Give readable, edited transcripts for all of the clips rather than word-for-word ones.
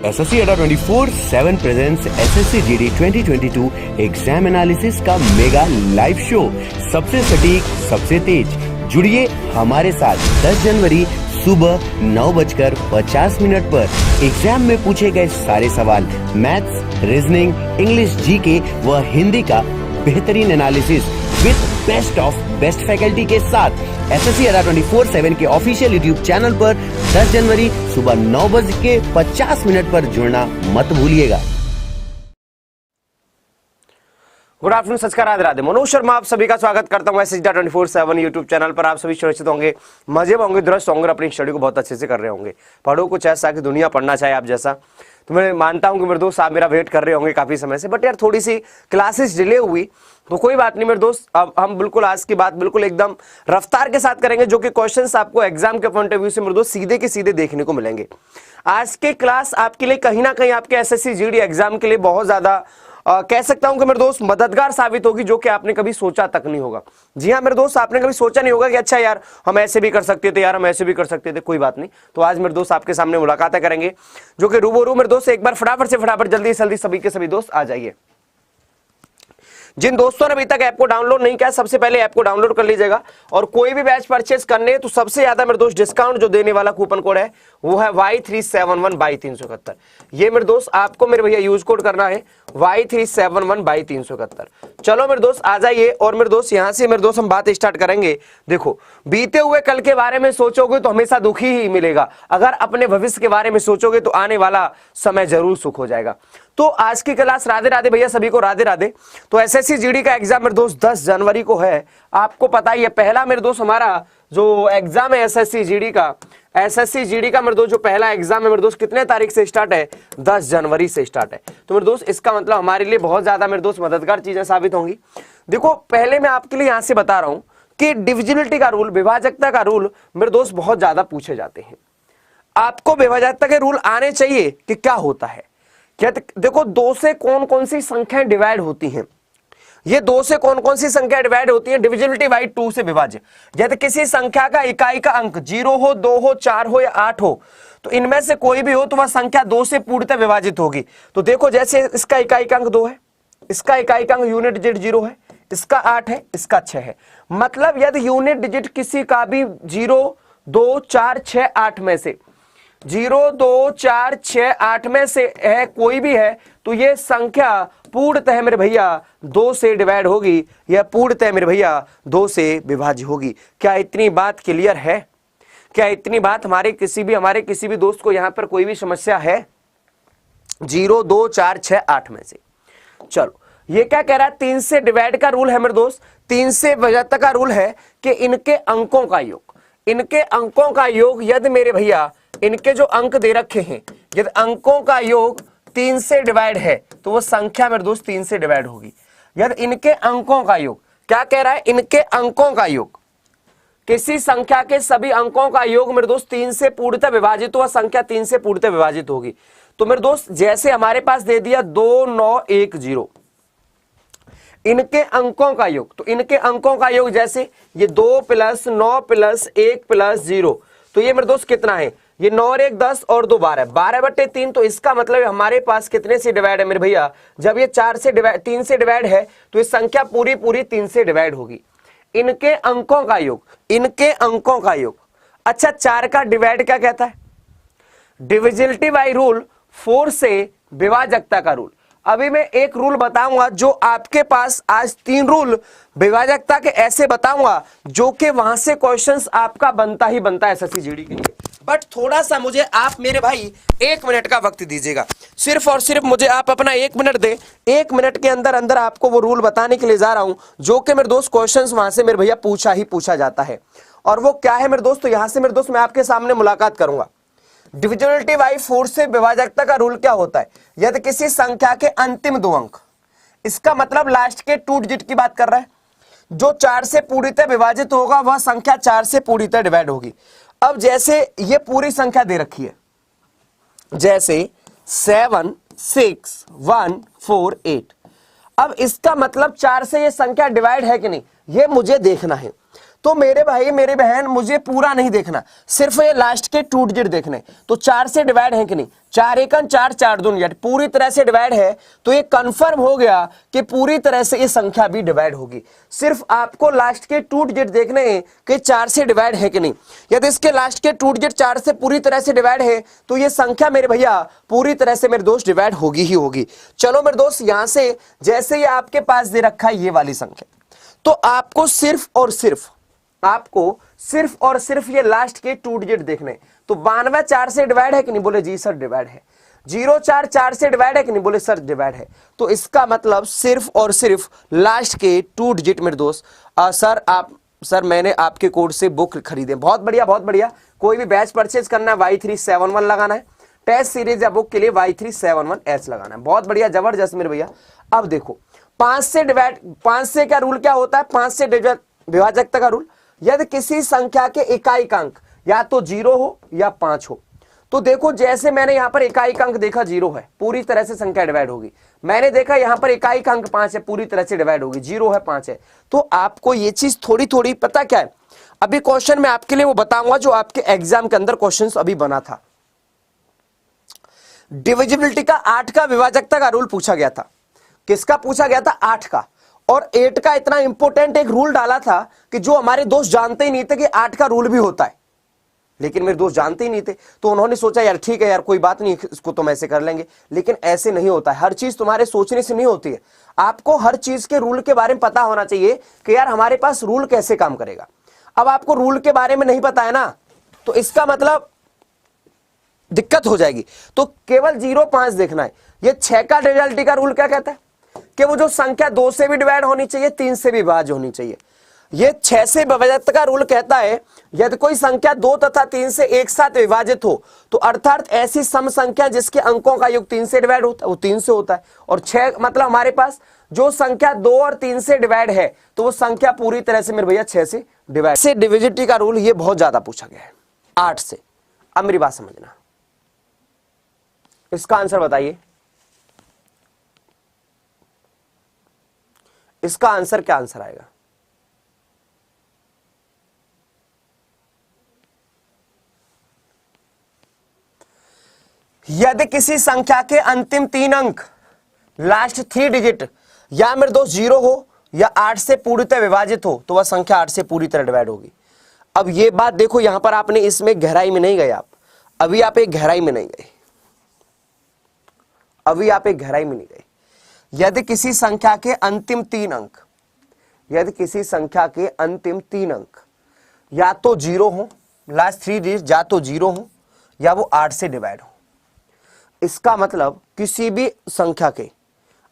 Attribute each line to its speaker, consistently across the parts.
Speaker 1: SSC अड्डा 24/7 presents SSC GD 2022 exam analysis का mega live show. सबसे सटीक, सबसे तेज। जुड़िए हमारे साथ 10 जनवरी सुबह 9:50 पर एग्जाम में पूछे गए सारे सवाल, मैथ्स, रीजनिंग, इंग्लिश, जीके व हिंदी का बेहतरीन analysis with best of best faculty के साथ एसएससी अड्डा 24/7 के ऑफिशियल यूट्यूब चैनल पर 10 जनवरी सुबह 9:50 पर जुड़ना मत भूलिएगा।
Speaker 2: गुड आफ्टरनून, सत्कार, राधे राधे। मनोज शर्मा आप सभी का स्वागत करता हूं एसएससी अड्डा 24/7 यूट्यूब चैनल पर। आप सभी सुरक्षित होंगे, मजे में होंगे, दुरुस्त होंगे, अपनी स्टडी को बहुत अच्छे से कर रहे होंगे। पढ़ो कुछ ऐसा कि दुनिया पढ़ना चाहे आप जैसा। तो मैं मानता हूं कि मेरे दोस्त आप मेरा वेट कर रहे होंगे काफी समय से, बट यार थोड़ी सी क्लासेस डिले हुई तो कोई बात नहीं मेरे दोस्त। अब हम बिल्कुल आज की बात बिल्कुल एकदम रफ्तार के साथ करेंगे, जो कि क्वेश्चंस आपको एग्जाम के पॉइंट ऑफ व्यू से मेरे दोस्त सीधे के सीधे देखने को मिलेंगे। आज के क्लास आपके लिए कहीं ना कहीं आपके एसएससी जीडी एग्जाम के लिए बहुत ज्यादा कह सकता हूं कि मेरे दोस्त मददगार साबित होगी, जो कि आपने कभी सोचा तक नहीं होगा। जी हाँ मेरे दोस्त, आपने कभी सोचा नहीं होगा कि अच्छा यार हम ऐसे भी कर सकते थे, यार हम ऐसे भी कर सकते थे। कोई बात नहीं, तो आज मेरे दोस्त आपके सामने मुलाकातें करेंगे, जो कि रूबरू। मेरे दोस्त एक बार फटाफट जल्दी से जल्दी सभी के सभी दोस्त आ जाइए। जिन दोस्तों ने अभी तक ऐप को डाउनलोड नहीं किया, सबसे पहले ऐप को डाउनलोड कर लीजिएगा। और कोई भी बैच परचेस करने तो सबसे ज्यादा मेरे दोस्त डिस्काउंट जो देने वाला कूपन कोड है वो है Y371/371। ये मेरे दोस्त आपको मेरे भैया यूज कोड करना है Y371/371। चलो मेरे दोस्त आ जाइए। और मेरे दोस्त यहां से मेरे दोस्त हम बात स्टार्ट करेंगे। देखो, बीते हुए कल के बारे में सोचोगे तो हमेशा दुखी ही मिलेगा, अगर अपने भविष्य के बारे में सोचोगे तो आने वाला समय जरूर सुख हो जाएगा। तो आज की क्लास, राधे राधे भैया सभी को, राधे राधे। तो एसएससी जीडी का एग्जाम मेरे दोस्त 10 जनवरी को है, आपको पता ही है। पहला मेरे दोस्त हमारा जो एग्जाम है एसएससी जीडी का मेरे दोस्त जो पहला एग्जाम है मेरे दोस्त कितने तारीख से स्टार्ट है? 10 जनवरी से स्टार्ट है। तो मेरे दोस्त इसका मतलब हमारे लिए बहुत ज्यादा मेरे दोस्त मददगार चीजें साबित होंगी। देखो, पहले मैं आपके लिए यहां से बता रहा हूं कि डिविजिबिलिटी का रूल, विभाजकता का रूल मेरे दोस्त बहुत ज्यादा पूछे जाते हैं। आपको विभाजकता के रूल आने चाहिए कि क्या होता है। क्या देखो, 2 से कौन कौन सी संख्याएं डिवाइड होती हैं? ये 2 से कौन कौन सी संख्या डिवाइड होती है? डिविजिबिलिटी बाई 2 से विभाज्य। यदि किसी संख्या का इकाई का अंक 0 हो, 2 हो, 4 हो या 8 हो, तो इनमें से कोई भी हो तो वह संख्या 2 से पूर्णतः विभाजित होगी। तो देखो, जैसे इसका इकाई का अंक 2 है, इसका इकाई का अंक यूनिट डिजिट 0 है, इसका 8 है, इसका 6 है। मतलब यदि यूनिट डिजिट किसी का भी 0, 2, 4, 6, 8 में से 0, 2, 4, 6, 8 में से है, कोई भी है, तो ये संख्या पूर्णतः मेरे भैया 2 से डिवाइड होगी, या पूर्णतः मेरे भैया 2 से विभाज्य होगी। क्या इतनी बात क्लियर है? क्या इतनी बात हमारे किसी भी दोस्त को यहां पर कोई भी समस्या है? 0, 2, 4, 6, 8 में से। चलो, ये क्या कह रहा है? 3 से डिवाइड का रूल है मेरे दोस्त, 3 से विभाज्यता का रूल है कि इनके अंकों का योग यदि मेरे भैया इनके जो अंक दे रखे हैं, यदि अंकों का योग 3 से डिवाइड है तो वो संख्या मेरे दोस्त 3 से डिवाइड होगी। यदि इनके अंकों का योग, क्या कह रहा है? इनके अंकों का योग, किसी संख्या के सभी अंकों का योग मेरे दोस्त 3 से पूर्णतः विभाजित, तो वह संख्या 3 से पूर्णतः विभाजित होगी। तो मेरे दोस्त जैसे हमारे पास दे दिया 2910, इनके अंकों का योग, तो इनके अंकों का योग जैसे ये 2 + 9 + 1 + 0, तो ये मेरे दोस्त कितना है? ये 9 और 1 10 और 2 12, 12/3। तो इसका मतलब हमारे पास कितने से डिवाइड है मेरे भैया? जब ये 3 से डिवाइड है तो ये संख्या पूरी 3 से डिवाइड होगी। इनके अंकों का योग। अच्छा, 4 का डिवाइड क्या कहता है? डिविजिबिलिटी बाय रूल, 4 से विभाजकता का रूल। अभी मैं एक रूल बताऊंगा जो आपके पास, आज 3 रूल विभाजकता के ऐसे बताऊंगा जो कि वहां से क्वेश्चंस आपका बनता ही बनता है एसएससी जीडी के लिए। बट थोड़ा सा मुझे आप मेरे भाई 1 मिनट का वक्त दीजिएगा, सिर्फ और सिर्फ मुझे आप अपना 1 मिनट दे। 1 मिनट के अंदर आपको वो रूल बताने के लिए जा रहा हूं जो कि मेरे दोस्त क्वेश्चंस वहां से मेरे भैया पूछा जाता है। और वो क्या है मेरे दोस्त? तो यहां से मेरे दोस्त मैं आपके सामने मुलाकात करूंगा। डिविजिबिलिटी बाई 4 से विभाजकता का रूल क्या होता है? यदि किसी संख्या के अंतिम 2 अंक, इसका मतलब लास्ट के 2 डिजिट की बात कर रहा है, जो 4 से पूर्णतः विभाजित होगा वह संख्या 4 से पूर्णतः डिवाइड होगी। अब जैसे ये पूरी संख्या दे रखी है, जैसे 7 6 1 4 8, अब इसका मतलब 4 से ये संख्या डिवाइड है कि नहीं, ये मुझे देखना है। तो मेरे भाई मेरी बहन मुझे पूरा नहीं देखना, सिर्फ ये लास्ट के 2 डिजिट देखने। तो 4 से डिवाइड है कि नहीं, 4 एकन 4, 4 दूनी 8, पूरी तरह से डिवाइड है। तो ये कंफर्म हो गया कि पूरी तरह से ये संख्या भी डिवाइड होगी। सिर्फ आपको लास्ट के 2 डिजिट देखने हैं कि 4 से डिवाइड है कि नहीं। यदि इसके लास्ट के 2 डिजिट 4 से पूरी तरह से डिवाइड है तो ये संख्या मेरे भैया पूरी तरह से मेरे दोस्त डिवाइड होगी ही होगी। चलो मेरे दोस्त यहां से जैसे ये आपके पास दे रखा है ये वाली संख्या, तो आपको सिर्फ और सिर्फ ये लास्ट के 2 डिजिट देखने। तो 92 4 से डिवाइड है कि नहीं, बोले जी सर डिवाइड है। 04 4 से डिवाइड है कि नहीं, बोले सर डिवाइड है। तो इसका मतलब सिर्फ और सिर्फ लास्ट के 2 डिजिट मेरे दोस्त। सर मैंने आपके कोड से बुक खरीदे, बहुत बढ़िया बहुत बढ़िया। कोई भी बैच परचेज करना है Y371 लगाना है, टेस्ट सीरीज या बुक के लिए Y371H लगाना है, बहुत बढ़िया जबरदस्त मेरे भैया। अब देखो 5 से क्या रूल क्या होता है, 5 से विभाजकता का रूल। यदि किसी संख्या के इकाई अंक या तो 0 हो या 5 हो, तो देखो जैसे मैंने यहां पर इकाई अंक देखा 0 है, पूरी तरह से संख्या डिवाइड होगी। मैंने देखा यहां पर इकाई अंक 5 है, पूरी तरह से डिवाइड होगी। 0 है 5 है, तो आपको ये चीज थोड़ी थोड़ी पता क्या है, अभी क्वेश्चन में आपके लिए वो बताऊंगा जो आपके एग्जाम के अंदर क्वेश्चन अभी बना था। डिविजिबिलिटी का 8 का विभाजकता का रूल पूछा गया था। किसका पूछा गया था, 8 का। और 8 का इतना इंपॉर्टेंट एक रूल डाला था कि जो हमारे दोस्त जानते ही नहीं थे कि 8 का रूल भी होता है, लेकिन मेरे दोस्त जानते ही नहीं थे। तो उन्होंने सोचा यार ठीक है यार कोई बात नहीं, इसको तो ऐसे कर लेंगे। लेकिन ऐसे नहीं होता है, हर चीज तुम्हारे सोचने से नहीं होती है। आपको हर चीज के रूल के बारे में पता होना चाहिए कि यार हमारे पास रूल कैसे काम करेगा। अब आपको रूल के बारे में नहीं पता है ना, तो इसका मतलब दिक्कत हो जाएगी। तो केवल 0 5 देखना है। ये 6 का डिविजिबिलिटी का रूल क्या कहता है कि वो जो संख्या 2 से भी डिवाइड होनी चाहिए, 3 से भी विभाज्य होनी चाहिए। ये 6 से विभाजकता का रूल कहता है यदि कोई संख्या 2 तथा 3 से एक साथ विभाजित हो, तो अर्थात ऐसी सम संख्या जिसके अंकों का योग 3 से डिवाइड होता है वो 3 से होता है। और 6 मतलब हमारे पास जो संख्या 2 और 3 से डिवाइड है तो वो संख्या पूरी तरह से मेरे भैया 6 से डिवाइड। से डिविजिबिलिटी का रूल ये बहुत ज्यादा पूछा गया है 8 से। अब मेरी बात समझना, इसका आंसर बताइए, इसका आंसर क्या आंसर आएगा। यदि किसी संख्या के अंतिम 3 अंक लास्ट 3 डिजिट या मेरे दोस्त 0 हो या 8 से पूरी तरह विभाजित हो तो वह संख्या 8 से पूरी तरह डिवाइड होगी। अब ये बात देखो, यहां पर आपने इसमें गहराई में नहीं गए, आप अभी आप एक गहराई में नहीं गए, अभी आप एक गहराई में नहीं गए। यदि किसी संख्या के अंतिम 3 अंक, यदि किसी संख्या के अंतिम 3 अंक या तो 0 हो, लास्ट 3 डिजिट या तो 0 हो या वो 8 से डिवाइड हो, इसका मतलब किसी भी संख्या के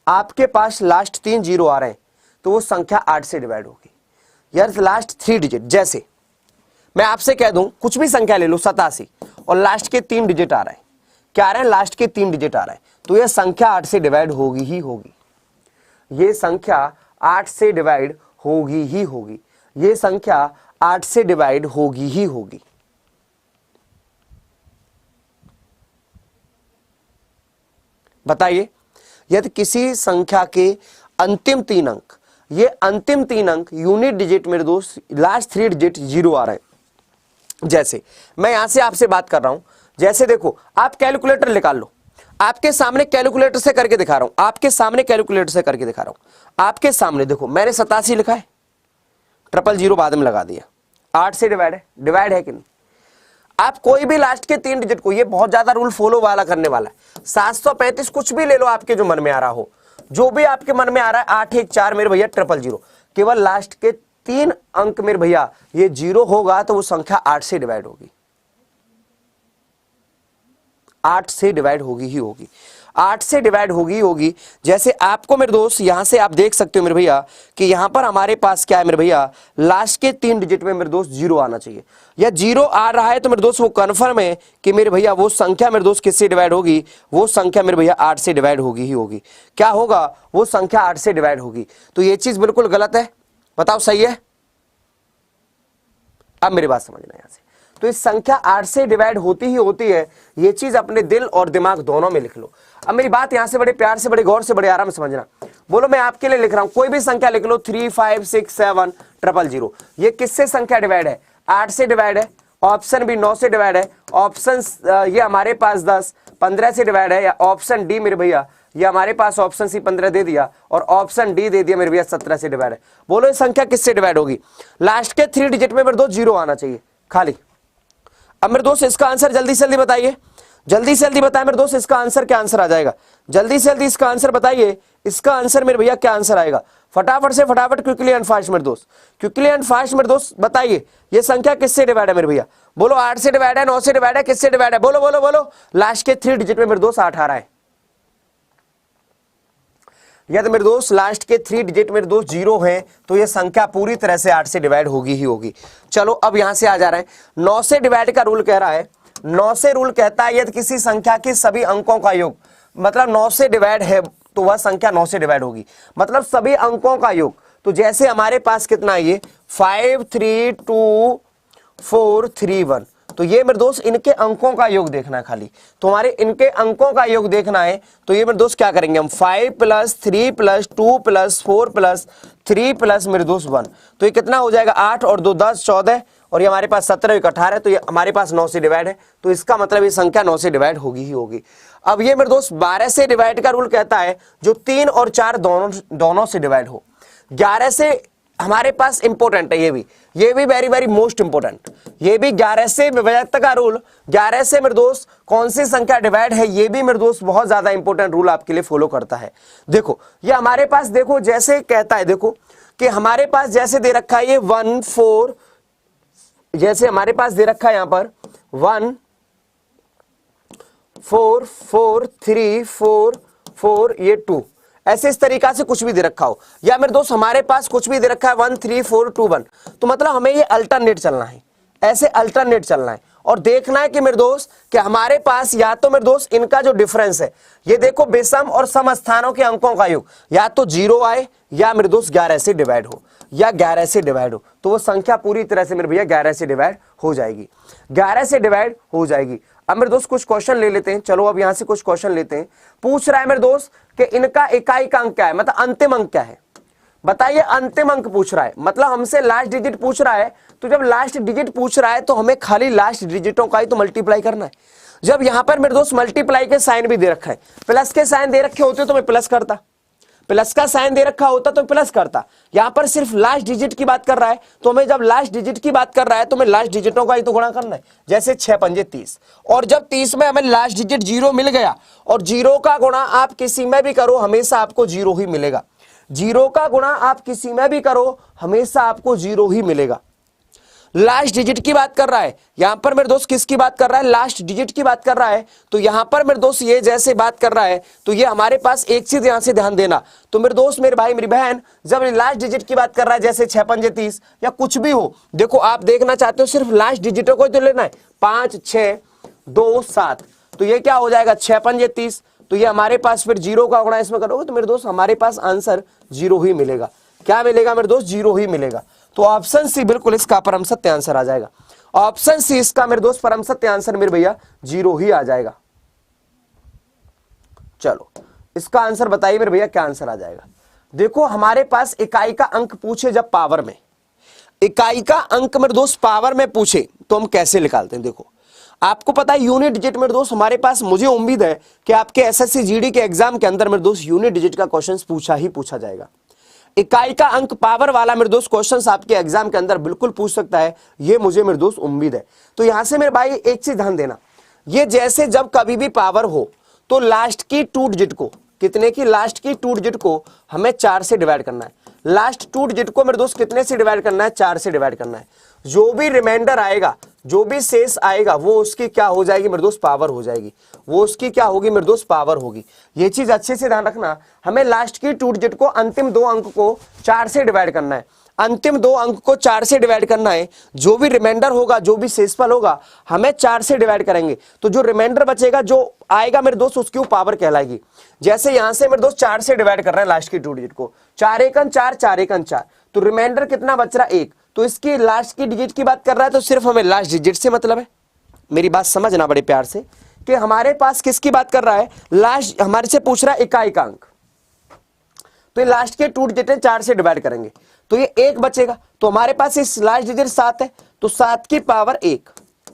Speaker 2: आपके पास लास्ट 3 0 आ रहे हैं तो वो संख्या 8 से डिवाइड होगी। यार लास्ट 3 डिजिट, जैसे मैं आपसे कह दूं कुछ भी संख्या ले लो 87 और लास्ट के 3 डिजिट आ रहे हैं, क्या आ रहे हैं, लास्ट के 3 डिजिट आ रहे हैं, तो यह संख्या 8 से डिवाइड होगी ही होगी। ये संख्या 8 से डिवाइड होगी ही होगी। ये संख्या 8 से डिवाइड होगी ही होगी। बताइए, यदि किसी संख्या के अंतिम 3 अंक, ये अंतिम 3 अंक यूनिट डिजिट मेरे दोस्त लास्ट 3 डिजिट 0 आ रहे हैं। जैसे मैं यहां से आपसे बात कर रहा हूं, जैसे देखो आप कैलकुलेटर निकाल लो, आपके सामने कैलकुलेटर से करके दिखा रहा हूं, आपके सामने कैलकुलेटर से करके दिखा रहा हूं, आपके सामने देखो मैंने 87 लिखा है, 000 बाद में लगा दिया, 8 से डिवाइड है कि नहीं। आप कोई भी लास्ट के 3 डिजिट को, ये बहुत ज्यादा रूल फॉलो वाला करने वाला है, 735 कुछ भी ले लो आपके जो मन में आ रहा हो, जो भी आपके मन में आ रहा है, 8 1 4 मेरे भैया 000, केवल लास्ट के 3 अंक मेरे भैया ये 0 होगा तो वो संख्या 8 से डिवाइड होगी, 8 से डिवाइड होगी ही होगी, 8 से डिवाइड होगी होगी। जैसे आपको मेरे दोस्त यहां से आप देख सकते हो मेरे भैया कि यहां पर हमारे पास क्या है मेरे भैया, लास्ट के 3 डिजिट में मेरे दोस्त 0 आना चाहिए, या 0 आ रहा है तो मेरे दोस्त वो कन्फर्म है कि मेरे भैया वो संख्या मेरे दोस्त किससे डिवाइड होगी, वो संख्या मेरे भैया 8 से डिवाइड होगी ही होगी। क्या होगा, वो संख्या 8 से डिवाइड होगी। तो ये चीज बिल्कुल गलत है, बताओ सही है। अब मेरी बात समझना यहां से, तो इस संख्या 8 से डिवाइड होती ही होती है। ये चीज अपने दिल और दिमाग दोनों में लिख लो। अब मेरी बात यहां से बड़े प्यार से, बड़े गौर से, बड़े आराम से समझना। बोलो मैं आपके लिए लिख रहा हूं, कोई भी संख्या लिख लो, 3 5 6 7 000। ये किससे संख्या डिवाइड है? 8 से डिवाइड है। ऑप्शन बी 9 से डिवाइड है। ऑप्शन ये हमारे पास 10 15 से डिवाइड है। या ऑप्शन डी मेरे भैया, ये हमारे पास ऑप्शन सी 15 दे दिया और ऑप्शन डी दे दिया मेरे भैया 17 से डिवाइड है। बोलो ये संख्या किससे डिवाइड होगी? लास्ट के 3 डिजिट में मेरे दोस्त 0 आना चाहिए खाली। अब मेरे दोस्त इसका आंसर जल्दी से जल्दी बताइए, जल्दी से जल्दी बताएं मेरे दोस्त, इसका आंसर क्या आंसर आ जाएगा? जल्दी से जल्दी इसका आंसर बताइए, इसका आंसर मेरे भैया क्या आंसर आएगा? फटाफट से फटाफट, क्विकली एंड फास्ट मेरे दोस्त, क्विकली एंड फास्ट मेरे दोस्त बताइए, ये संख्या किससे डिवाइड है मेरे भैया? बोलो 8 से डिवाइड है, 9 से डिवाइड है, किससे डिवाइड है? बोलो बोलो बोलो। लास्ट के 3 डिजिट में मेरे दोस्त 8 आ रहा है। यदि मेरे दोस्त लास्ट के 3 डिजिट मेरे दोस्त 0 हैं तो ये संख्या पूरी तरह से 8 से डिवाइड होगी ही होगी। चलो अब यहां से आ जा रहे हैं, 9 से डिवाइड का रूल कह रहा है, 9 से रूल कहता है यदि किसी संख्या के सभी अंकों का योग, मतलब 9 से डिवाइड है तो वह संख्या 9 से डिवाइड होगी, मतलब सभी अंकों का योग। तो जैसे हमारे पास कितना है, ये 5 3 2 4 3 1, तो ये मेरे दोस्त इनके अंकों का योग देखना है खाली। तो हमारे इनके अंकों का योग देखना है तो ये मेरे दोस्त क्या करेंगे हम, 5 + 3 + 2 + 4 + 3 + मेरे दोस्त 1, तो ये कितना हो जाएगा? 8 और 2 10 14, और ये हमारे पास 17 1 18, तो ये हमारे पास 9 से डिवाइड है। तो इसका मतलब ये संख्या 9 से डिवाइड होगी ही होगी। अब ये मेरे दोस्त 12 से डिवाइड का रूल कहता है जो 3 और 4 दोनों से डिवाइड हो। 11 से हमारे पास इंपॉर्टेंट है, ये भी वेरी वेरी मोस्ट इंपॉर्टेंट, ये भी 11 से विभक्त का रूल, 11 से मेरे दोस्त कौन सी संख्या डिवाइड है, ये भी मेरे दोस्त बहुत ज्यादा इंपॉर्टेंट रूल आपके लिए फॉलो करता है। देखो ये हमारे पास, देखो जैसे कहता है, देखो कि हमारे पास जैसे दे रखा है ये 1 4, जैसे हमारे पास दे रखा है यहां पर 1 4 4 3 4 4 ये 2, ऐसे इस तरीका से कुछ भी दे रखा हो, या मेरे दोस्त हमारे पास कुछ भी दे रखा है 1 3 4 2 1, तो मतलब हमें ये अल्टरनेट चलना है, ऐसे अल्टरनेट चलना है और देखना है कि मेरे दोस्त कि हमारे पास या तो मेरे दोस्त इनका जो डिफरेंस है, ये देखो विषम और सम स्थानों के अंकों का योग या तो 0 आए या मेरे दोस्त 11 से डिवाइड हो, या 11 से डिवाइड हो, तो वो संख्या पूरी तरह से मेरे भैया 11 से डिवाइड हो जाएगी, 11 से डिवाइड हो जाएगी। अब मेरे दोस्त कुछ क्वेश्चन ले लेते हैं, चलो अब यहां से कुछ क्वेश्चन लेते हैं। पूछ रहा है मेरे दोस्त कि इनका इकाई का अंक क्या है, मतलब अंतिम अंक क्या है, बताइए। अंतिम अंक पूछ रहा है, मतलब हमसे लास्ट डिजिट पूछ रहा है, तो जब लास्ट डिजिट पूछ रहा है तो हमें खाली लास्ट डिजिटों का ही तो मल्टीप्लाई करना है। जब यहां पर मेरे दोस्त मल्टीप्लाई के साइन भी दे रखा है, प्लस के साइन दे रखे होते तो मैं प्लस करता, प्लस का साइन दे रखा होता तो प्लस करता। यहां पर सिर्फ लास्ट डिजिट की बात कर रहा है, तो मैं जब लास्ट डिजिट की बात कर रहा है तो मैं लास्ट डिजिटों का ही तो गुणा करना है। जैसे 6 पंजे 30, और जब 30 में हमें लास्ट डिजिट 0 मिल गया, और 0 का गुणा आप किसी में भी करो हमेशा आपको 0 ही मिलेगा, 0 का गुणा आप किसी में भी करो हमेशा आपको 0 ही मिलेगा। लास्ट डिजिट की बात कर रहा है यहां पर मेरे दोस्त, किसकी बात कर रहा है? लास्ट डिजिट की बात कर रहा है। तो यहां पर मेरे दोस्त ये जैसे बात कर रहा है तो ये हमारे पास एक चीज यहां से ध्यान देना, तो मेरे दोस्त मेरे भाई मेरी बहन, जब लास्ट डिजिट की बात कर रहा है जैसे 6 पंजे 30 या कुछ भी हो, देखो आप देखना चाहते हो सिर्फ लास्ट डिजिटों को तो लेना है, 5 6 2 7, तो ये क्या हो जाएगा 6 पंजे 30, तो ये हमारे पास फिर 0 का गुणा इसमें करोगे तो मेरे दोस्त हमारे पास आंसर 0 ही मिलेगा। क्या मिलेगा मेरे दोस्त? 0 ही मिलेगा। तो ऑप्शन सी बिल्कुल इसका परम सत्य आंसर आ जाएगा, ऑप्शन सी इसका मेरे दोस्त परम सत्य आंसर मेरे भैया 0 ही आ जाएगा। चलो इसका आंसर बताइए मेरे भैया क्या आंसर आ जाएगा। देखो हमारे पास इकाई का अंक पूछे जब पावर में, इकाई का अंक मेरे दोस्त पावर में पूछे तो हम कैसे निकालते हैं। देखो आपको पता है यूनिट डिजिट मेरे दोस्त हमारे पास, मुझे उम्मीद है कि आपके एसएससी जीडी के एग्जाम के अंदर मेरे दोस्त यूनिट डिजिट का क्वेश्चन पूछा जाएगा। इकाई का अंक पावर वाला मेरे दोस्त क्वेश्चंस आपके एग्जाम के अंदर बिल्कुल पूछ सकता है, ये मुझे मेरे दोस्त उम्मीद है। तो यहां से मेरे भाई एक चीज ध्यान देना, ये जैसे जब कभी भी पावर हो तो लास्ट की 2 डिजिट को, कितने की? लास्ट की 2 डिजिट को हमें 4 से डिवाइड करना है। लास्ट 2 डिजिट को मेरे दोस्त कितने से डिवाइड करना है? 4 से डिवाइड करना है। जो भी रिमाइंडर आएगा, जो भी शेष आएगा वो उसकी क्या हो जाएगी मेरे दोस्त? पावर हो जाएगी, वो उसकी क्या होगी मेरे दोस्त? पावर होगी। ये चीज अच्छे से ध्यान रखना, हमें लास्ट की 2 डिजिट को, अंतिम 2 अंक को 4 से डिवाइड करना है, अंतिम 2 अंक को 4 से डिवाइड करना है। जो भी रिमाइंडर होगा, जो भी शेषफल होगा हमें 4 से डिवाइड करेंगे, तो जो रिमाइंडर बचेगा, जो आएगा मेरे दोस्त उसकी वो पावर कहलाएगी। जैसे यहां से मेरे दोस्त 4 से डिवाइड कर रहे हैं लास्ट की 2 डिजिट को, 4 एकन 4 4 एकन 4, तो रिमाइंडर कितना बच रहा? 1, तो इसकी लास्ट की डिजिट की बात कर रहा है, तो सिर्फ हमें लास्ट डिजिट से मतलब है। मेरी बात समझना बड़े प्यार से कि हमारे पास किसकी बात कर रहा है, लास्ट हमारे से पूछ रहा है इकाई का अंक। तो ये लास्ट के 2 डिजिट 4 से डिवाइड करेंगे तो ये 1 बचेगा। तो हमारे पास इस लास्ट डिजिट 7 है, तो 7 की पावर 1,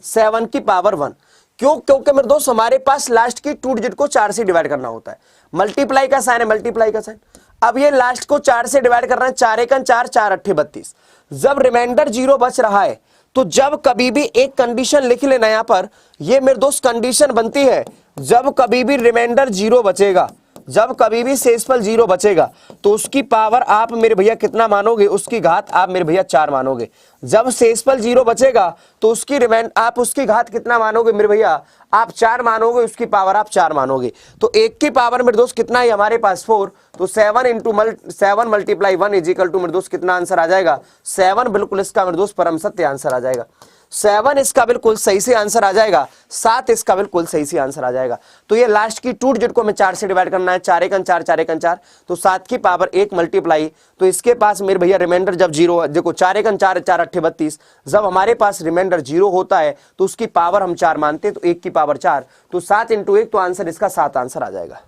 Speaker 2: 7 की पावर 1। क्यों? क्योंकि मेरे दोस्त हमारे पास लास्ट की 2 डिजिट को 4 से डिवाइड करना होता है। मल्टीप्लाई का साइन है, मल्टीप्लाई का साइन। अब ये लास्ट को 4 से डिवाइड करना है, 4 एकन 4, 4 अट्ठे 32। जब रिमाइंडर 0 बच रहा है तो जब कभी भी एक कंडीशन लिख लेना यहां पर, ये मेरे दोस्त कंडीशन बनती है, जब कभी भी रिमाइंडर 0 बचेगा, जब कभी भी शेषफल 0 बचेगा तो उसकी पावर आप मेरे भैया कितना मानोगे, उसकी घात आप मेरे भैया 4 मानोगे। जब शेषफल 0 बचेगा तो उसकी आप उसकी घात कितना मानोगे मेरे भैया, आप 4 मानोगे, उसकी पावर आप 4 मानोगे। तो 1 की पावर मेरे दोस्त कितना है हमारे पास 4, तो 7 मल्टीप्लाई 1 इज इक्वल टू मेरे दोस्त कितना आंसर आ जाएगा, 7। बिल्कुल इसका मेरे दोस्त परम सत्य आंसर आ जाएगा। 7 इसका बिल्कुल सही से आंसर आ जाएगा, 7 इसका बिल्कुल सही से आंसर आ जाएगा। तो ये लास्ट की 2 डिजिट को हमें 4 से डिवाइड करना है, 4 एकन 4, 4 एकन 4, तो 7 की पावर 1 मल्टीप्लाई, तो इसके पास मेरे भैया रिमाइंडर जब 0 है, देखो 4 एकन 4, 4 अट्ठे 32, जब हमारे पास रिमाइंडर 0 होता है तो उसकी पावर हम 4 मानते हैं, तो 1 की पावर 4, तो 7 × 1, तो आंसर इसका 7 आंसर आ जाएगा।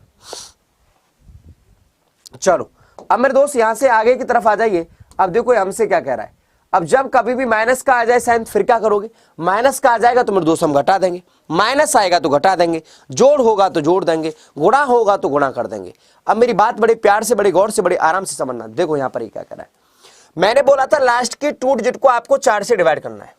Speaker 2: चलो अब मेरे दोस्त यहां से आगे की तरफ आ जाइए। अब देखो हमसे क्या कह रहा है, अब जब कभी भी माइनस का आ जाए साइन फिर क्या करोगे, माइनस का आ जाएगा तो मेरे दोस्त हम घटा देंगे, माइनस आएगा तो घटा देंगे, जोड़ होगा तो जोड़ देंगे, गुणा होगा तो गुणा कर देंगे। अब मेरी बात बड़े प्यार से, बड़े गौर से, बड़े आराम से समझना। देखो यहां पर ये क्या कर रहा है, मैंने बोला था लास्ट की 2 डिजिट को आपको 4 से डिवाइड करना है,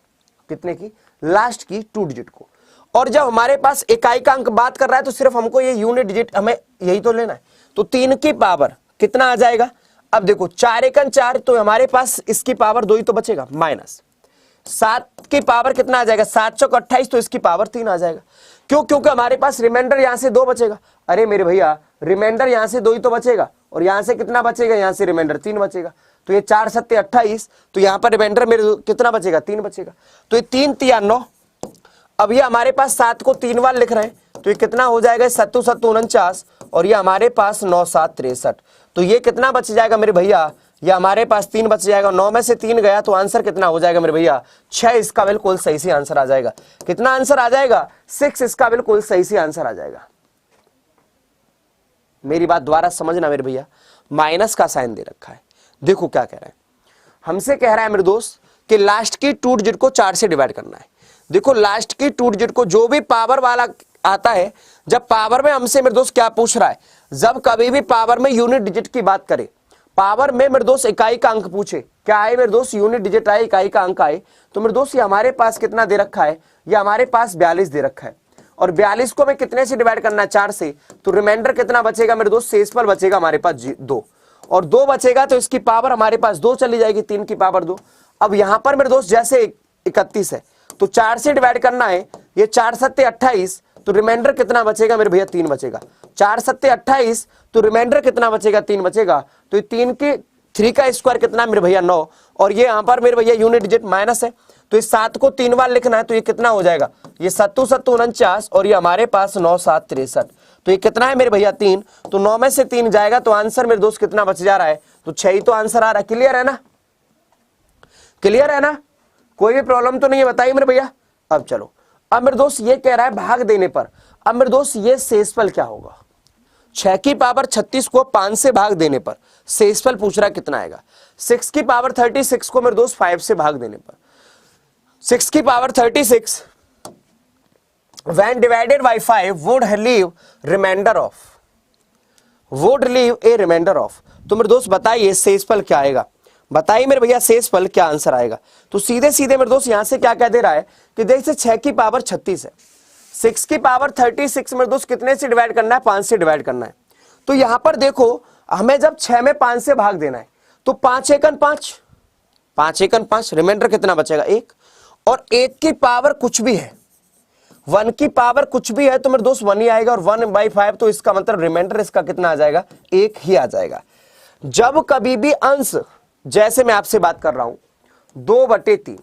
Speaker 2: कितने की, लास्ट की 2 डिजिट को। और जब हमारे पास इकाई का अंक बात कर रहा है तो सिर्फ हमको ये यूनिट डिजिट हमें यही तो लेना है, तो 3 की पावर कितना आ जाएगा। अब देखो 4 एकन 4, तो हमारे पास इसकी पावर 2 ही तो बचेगा, माइनस 7 की पावर कितना आ जाएगा, 7 चौक 28, तो इसकी पावर 3 आ जाएगा। क्यों? क्योंकि हमारे पास रिमाइंडर यहां से 2 बचेगा। अरे मेरे भैया रिमाइंडर यहां से 2 ही तो बचेगा, और यहां से कितना बचेगा, यहां से रिमाइंडर 3 बचेगा। तो ये 4 7 28, तो यहां पर रिमाइंडर मेरे कितना बचेगा, 3 बचेगा। तो ये 3 3 9। अब ये हमारे पास 7 को 3 बार लिख रहे हैं, तो ये कितना हो जाएगा, 7 7 49, और ये हमारे पास 9 7 63। तो ये कितना बच जाएगा मेरे भैया, ये हमारे पास 3 बच जाएगा, 9 में से 3 गया तो आंसर कितना हो जाएगा मेरे भैया, 6। इसका बिल्कुल सही से आंसर आ जाएगा। कितना आंसर आ जाएगा, 6 इसका बिल्कुल सही से आंसर आ जाएगा। मेरी बात दोबारा समझना मेरे भैया, माइनस का साइन दे रखा है। देखो क्या कह रहा है, हमसे कह रहा है मेरे दोस्त कि लास्ट की 2 डिजिट को 4 से डिवाइड करना है। देखो लास्ट की 2 डिजिट को जो भी पावर वाला आता है, जब पावर में हमसे मेरे दोस्त क्या पूछ रहा है, जब कभी भी पावर में यूनिट डिजिट की बात करे, पावर में मेरे दोस्त इकाई का अंक पूछे, क्या आए मेरे दोस्त, यूनिट डिजिट आए, इकाई का अंक आए, तो मेरे दोस्त ये हमारे पास कितना दे रखा है, ये हमारे पास 42 दे रखा है। और 42 को हमें कितने से डिवाइड करना है, 4 से, तो रिमाइंडर कितना बचेगा मेरे दोस्त, शेषफल बचेगा हमारे पास 2, और 2 बचेगा तो इसकी पावर हमारे पास 2 चली जाएगी, 3 की पावर 2। अब यहां पर मेरे दोस्त जैसे 31 है तो 4 से डिवाइड करना है, ये 4 7 28, तो रिमाइंडर कितना बचेगा मेरे भैया, 3 बचेगा। 4 7 28, तो रिमाइंडर कितना बचेगा, 3 बचेगा। तो ये 3 का स्क्वायर कितना मेरे भैया, 9, और ये यहां पर मेरे भैया यूनिट डिजिट माइनस है, तो इस 7 को 3 बार लिखना है, तो ये कितना हो जाएगा, ये 7 7 49, और ये हमारे पास 9 7 63, तो ये कितना है मेरे भैया, 3। तो 9 में से 3 जाएगा तो आंसर मेरे दोस्त कितना बच जा रहा है, तो 6 ही तो आंसर आ रहा है। क्लियर है ना, क्लियर है ना, कोई भी प्रॉब्लम तो नहीं है, बताइए मेरे भैया। अब चलो, अब मेरे दोस्त ये कह रहा है भाग देने पर, अब मेरे दोस्त ये शेषफल क्या होगा, 6 की पावर 36 को 5 से भाग देने पर शेषफल पूछ रहा है कितना आएगा। 6 की पावर 36 को मेरे दोस्त 5 से भाग देने पर, 6 की power 36 when divided by 5 would leave remainder of, would leave a remainder of। तो मेरे दोस्त बताइए शेषफल क्या आएगा, बताइए मेरे भैया शेषफल क्या आंसर आएगा। तो सीधे सीधे मेरे दोस्त यहां से क्या कह दे रहा है कि देखिए 6 की पावर 36 है, 6 की पावर 36 मेरे दोस्त कितने से डिवाइड करना है, 5 से डिवाइड करना है। तो यहां पर देखो हमें जब 6 में 5 से भाग देना है, तो 5 एकन 5, 5 एकन 5, रिमाइंडर कितना बचेगा, 1, और 1 की पावर कुछ भी है, 1 की पावर कुछ भी है, तो मेरे दोस्त 1 ही आएगा, और 1/5, तो इसका मतलब रिमाइंडर इसका कितना आ जाएगा, 1 ही आ जाएगा। जब कभी भी अंश, जैसे मैं आपसे बात कर रहा हूं 2/3,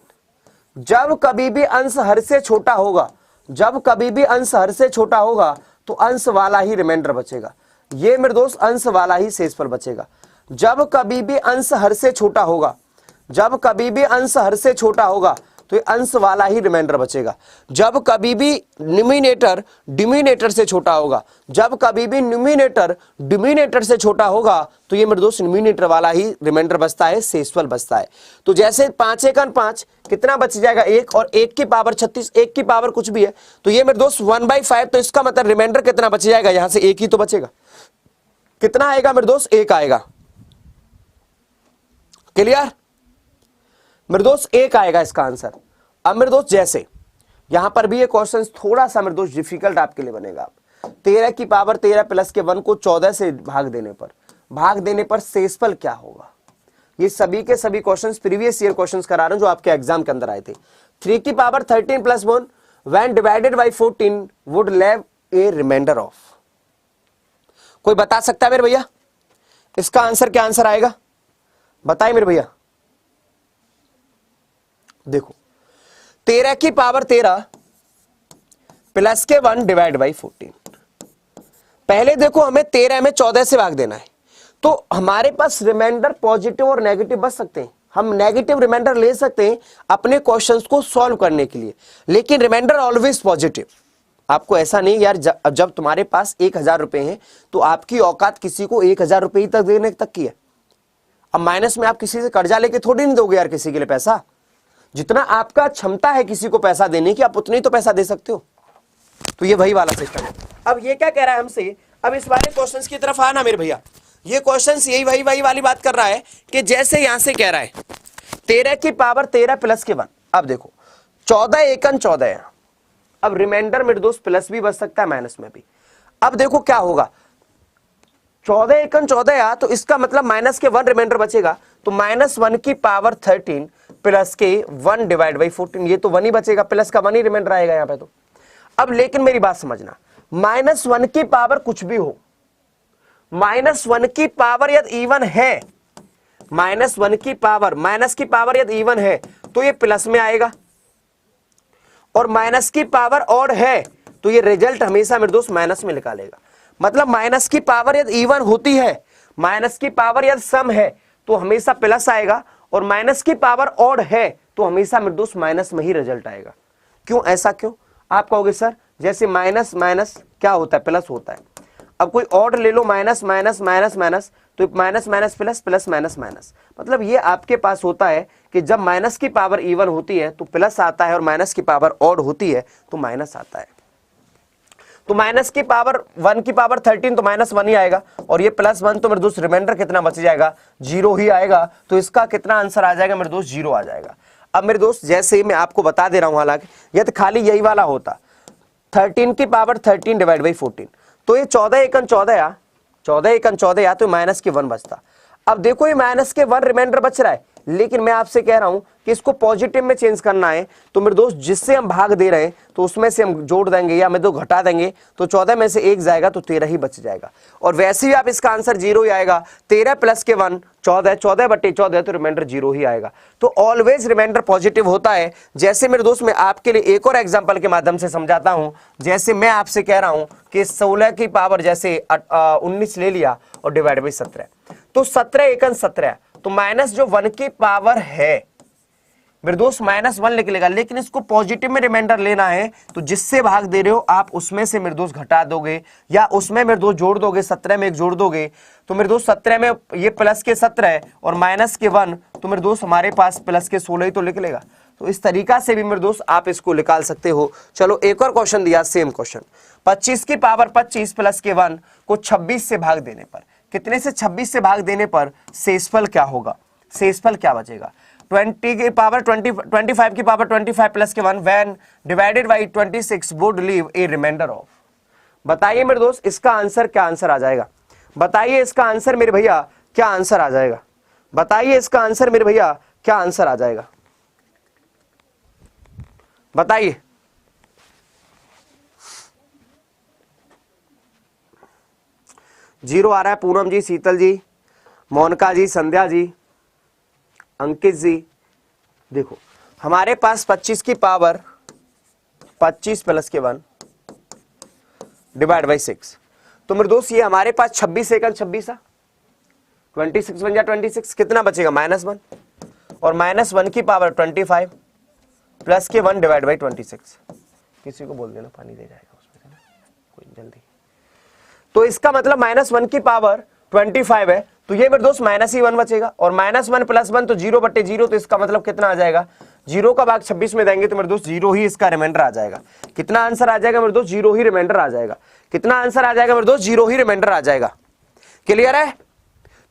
Speaker 2: जब कभी भी अंश हर से छोटा होगा, जब कभी भी अंश हर से छोटा होगा तो अंश वाला ही रिमाइंडर बचेगा। ये मेरे दोस्त अंश वाला ही शेषफल बचेगा। जब कभी भी अंश हर से छोटा होगा, जब कभी भी अंश हर से छोटा होगा तो ये अंश वाला ही रिमाइंडर बचेगा। जब कभी भी न्यूमिनेटर डिनोमिनेटर से छोटा होगा, जब कभी भी न्यूमिनेटर डिनोमिनेटर से छोटा होगा तो ये मेरे दोस्त न्यूमिनेटर वाला ही रिमाइंडर बचता है, शेषफल बचता है। तो जैसे 5 एकन 5 कितना बच जाएगा 1, और 1 की पावर 36, 1 की पावर कुछ भी है तो ये मेरे दोस्त 1/5, तो इसका मतलब रिमाइंडर कितना बच जाएगा, यहां से 1 ही तो बचेगा। कितना आएगा मेरे दोस्त, 1 आएगा। क्लियर मेरे दोस्त, 1 आएगा इसका आंसर। अब मेरे दोस्त जैसे यहां पर भी ये क्वेश्चन थोड़ा सा मेरे दोस्त डिफिकल्ट आपके लिए बनेगा। 13 की पावर 13 प्लस के 1 को 14 से भाग देने पर शेषफल क्या होगा। ये सभी के सभी क्वेश्चंस प्रीवियस ईयर क्वेश्चंस करा रहा हूं जो आपके एग्जाम के अंदर आए थे। 3 की power 13 plus 1 when divided by 14 would लेव ए रिमाइंडर ऑफ। कोई बता सकता है मेरे भैया इसका आंसर क्या आंसर आएगा, बताइए मेरे भैया। देखो 13 की पावर 13 प्लस के 1 डिवाइड बाई 14। पहले देखो हमें 13 में 14 से भाग देना है, तो हमारे पास रिमाइंडर पॉजिटिव और नेगेटिव बच सकते हैं। हम नेगेटिव रिमाइंडर ले सकते हैं अपने क्वेश्चंस को सॉल्व करने के लिए, लेकिन रिमाइंडर ऑलवेज पॉजिटिव। आपको ऐसा नहीं यार जब तुम्हारे पास 1000 रुपए हैं तो आपकी औकात किसी को 1000 रुपए ही तक देने तक की है। अब माइनस में आप किसी से कर्जा लेके थोड़ी नहीं दोगे यार किसी के लिए पैसा। जितना आपका क्षमता है किसी को पैसा देने की, आप उतनी ही तो पैसा दे सकते हो। तो ये वही वाला सिस्टम है। अब ये क्या कह रहा है हमसे, अब इस वाले क्वेश्चंस की तरफ आना मेरे भैया। ये क्वेश्चंस यही वही वाली बात कर रहा है कि जैसे यहां से कह रहा है 13 की पावर 13 प्लस के 1। अब देखो 14 एकन 14 है। अब रिमाइंडर मेरे दोस्त प्लस भी बच सकता है माइनस में भी। अब देखो क्या होगा, 14 एकन 14 तो इसका मतलब माइनस के 1 रिमाइंडर बचेगा, तो -1 की पावर 13 प्लस के 1 डिवाइड बाई 14। ये तो 1 ही बचेगा, प्लस का 1 ही रिमाइंडर आएगा यहां पे। तो अब लेकिन मेरी बात समझना, -1 की पावर कुछ भी हो, -1 की पावर यदि इवन है, -1 की पावर माइनस की पावर यदि इवन है तो ये प्लस में आएगा, और माइनस की पावर ऑड है तो ये रिजल्ट हमेशा मेरे दोस्त माइनस में निकालेगा। मतलब माइनस की पावर यदि इवन होती है, माइनस की पावर यदि सम है तो हमेशा प्लस आएगा, और माइनस की पावर ऑड है तो हमेशा मेरे दोस्त माइनस में ही रिजल्ट आएगा। क्यों, ऐसा क्यों? आप कहोगे सर जैसे माइनस माइनस क्या होता है, प्लस होता है। अब कोई ऑड ले लो, माइनस माइनस माइनस माइनस, तो minus minus plus, plus minus minus. मतलब ये आपके पास होता है कि जब माइनस की पावर इवन होती है तो प्लस आता है, और माइनस की पावर ऑड होती है तो माइनस आता है। तो माइनस की पावर 1 की पावर 13 तो -1 ही आएगा, और ये +1 तो मेरे दोस्त रिमाइंडर कितना बच जाएगा, 0 ही आएगा। तो इसका कितना आंसर आ जाएगा मेरे दोस्त, 0 आ जाएगा। अब मेरे दोस्त जैसे मैं आपको बता दे रहा हूं, हालांकि यदि खाली यही वाला होता 13 की पावर 13 डिवाइड बाई 14 तो ये 14 एकन 14 तो माइनस के 1 बचता। अब देखो ये माइनस के 1 रिमाइंडर बच रहा है, लेकिन मैं आपसे कह रहा हूं कि इसको पॉजिटिव में चेंज करना है। तो मेरे दोस्त जिससे हम भाग दे रहे हैं तो उसमें से हम जोड़ देंगे या मैं तो घटा देंगे, तो 14 में से 1 जाएगा तो 13 ही बच जाएगा। और वैसे ही आप इसका आंसर 0 ही आएगा। 13 प्लस के 1 14, 14/14 तो रिमाइंडर 0 ही आएगा। तो ऑलवेज रिमाइंडर पॉजिटिव होता है। जैसे मेरे दोस्त मैं आपके लिए एक और एग्जाम्पल के माध्यम से समझाता हूं। जैसे मैं आपसे कह रहा हूं कि 16 की पावर जैसे 19 ले लिया और डिवाइड बाई 17, तो 17 एकन 17, तो माइनस जो 1 की पावर है मेरे दोस्त -1 लिख लेगा, लेकिन इसको पॉजिटिव में रिमाइंडर लेना है तो जिससे भाग दे रहे हो आप उसमें से मेरे दोस्त घटा दोगे या उसमें मेरे दोस्त जोड़ दोगे। 17 में 1 जोड़ दोगे तो मेरे दोस्त 17 में ये प्लस के 17 और माइनस के 1, तो मेरे दोस्त हमारे पास प्लस के 16 ही तो लिख लेगा। तो इस तरीका से भी मेरे दोस्त आप इसको निकाल सकते हो। चलो एक और क्वेश्चन दिया, सेम क्वेश्चन। 25 की पावर 25 प्लस के 1 को 26 से भाग देने पर, कितने से 26 से भाग देने पर शेषफल क्या होगा, शेषफल क्या बचेगा। 20 की पावर 25 की पावर 25 प्लस के 1 when divided by 26 would leave a reminder of. बताइए मेरे दोस्त इसका आंसर क्या आंसर आ जाएगा, बताइए इसका आंसर मेरे भैया क्या आंसर आ जाएगा, बताइए इसका आंसर मेरे भैया क्या आंसर आ जाएगा, बताइए। जीरो आ रहा है पूनम जी, शीतल जी, मोनिका जी, संध्या जी, अंकित जी। देखो हमारे पास 25 की पावर 25 प्लस के 1 डिवाइड बाई 6, तो मेरे दोस्त ये हमारे पास 26 एकन 26 26 बन जा 26, कितना बचेगा -1, और -1 की पावर 25 प्लस के 1 डिवाइड बाई 26। किसी को बोल देना पानी दे जाएगा उसमें से ना, कोई जल्दी। तो इसका मतलब -1 की पावर 25 है, तो ये मेरे दोस्त -1 बचेगा, और -1 + 1 तो 0/0, तो इसका मतलब कितना आ जाएगा, 0 का भाग 26 में देंगे तो मेरे दोस्त 0 ही इसका रिमाइंडर आ जाएगा। कितना आंसर आ जाएगा मेरे दोस्त, 0 ही रिमाइंडर आ जाएगा। कितना आंसर आ जाएगा मेरे दोस्त, 0 ही रिमाइंडर आ जाएगा। क्लियर है?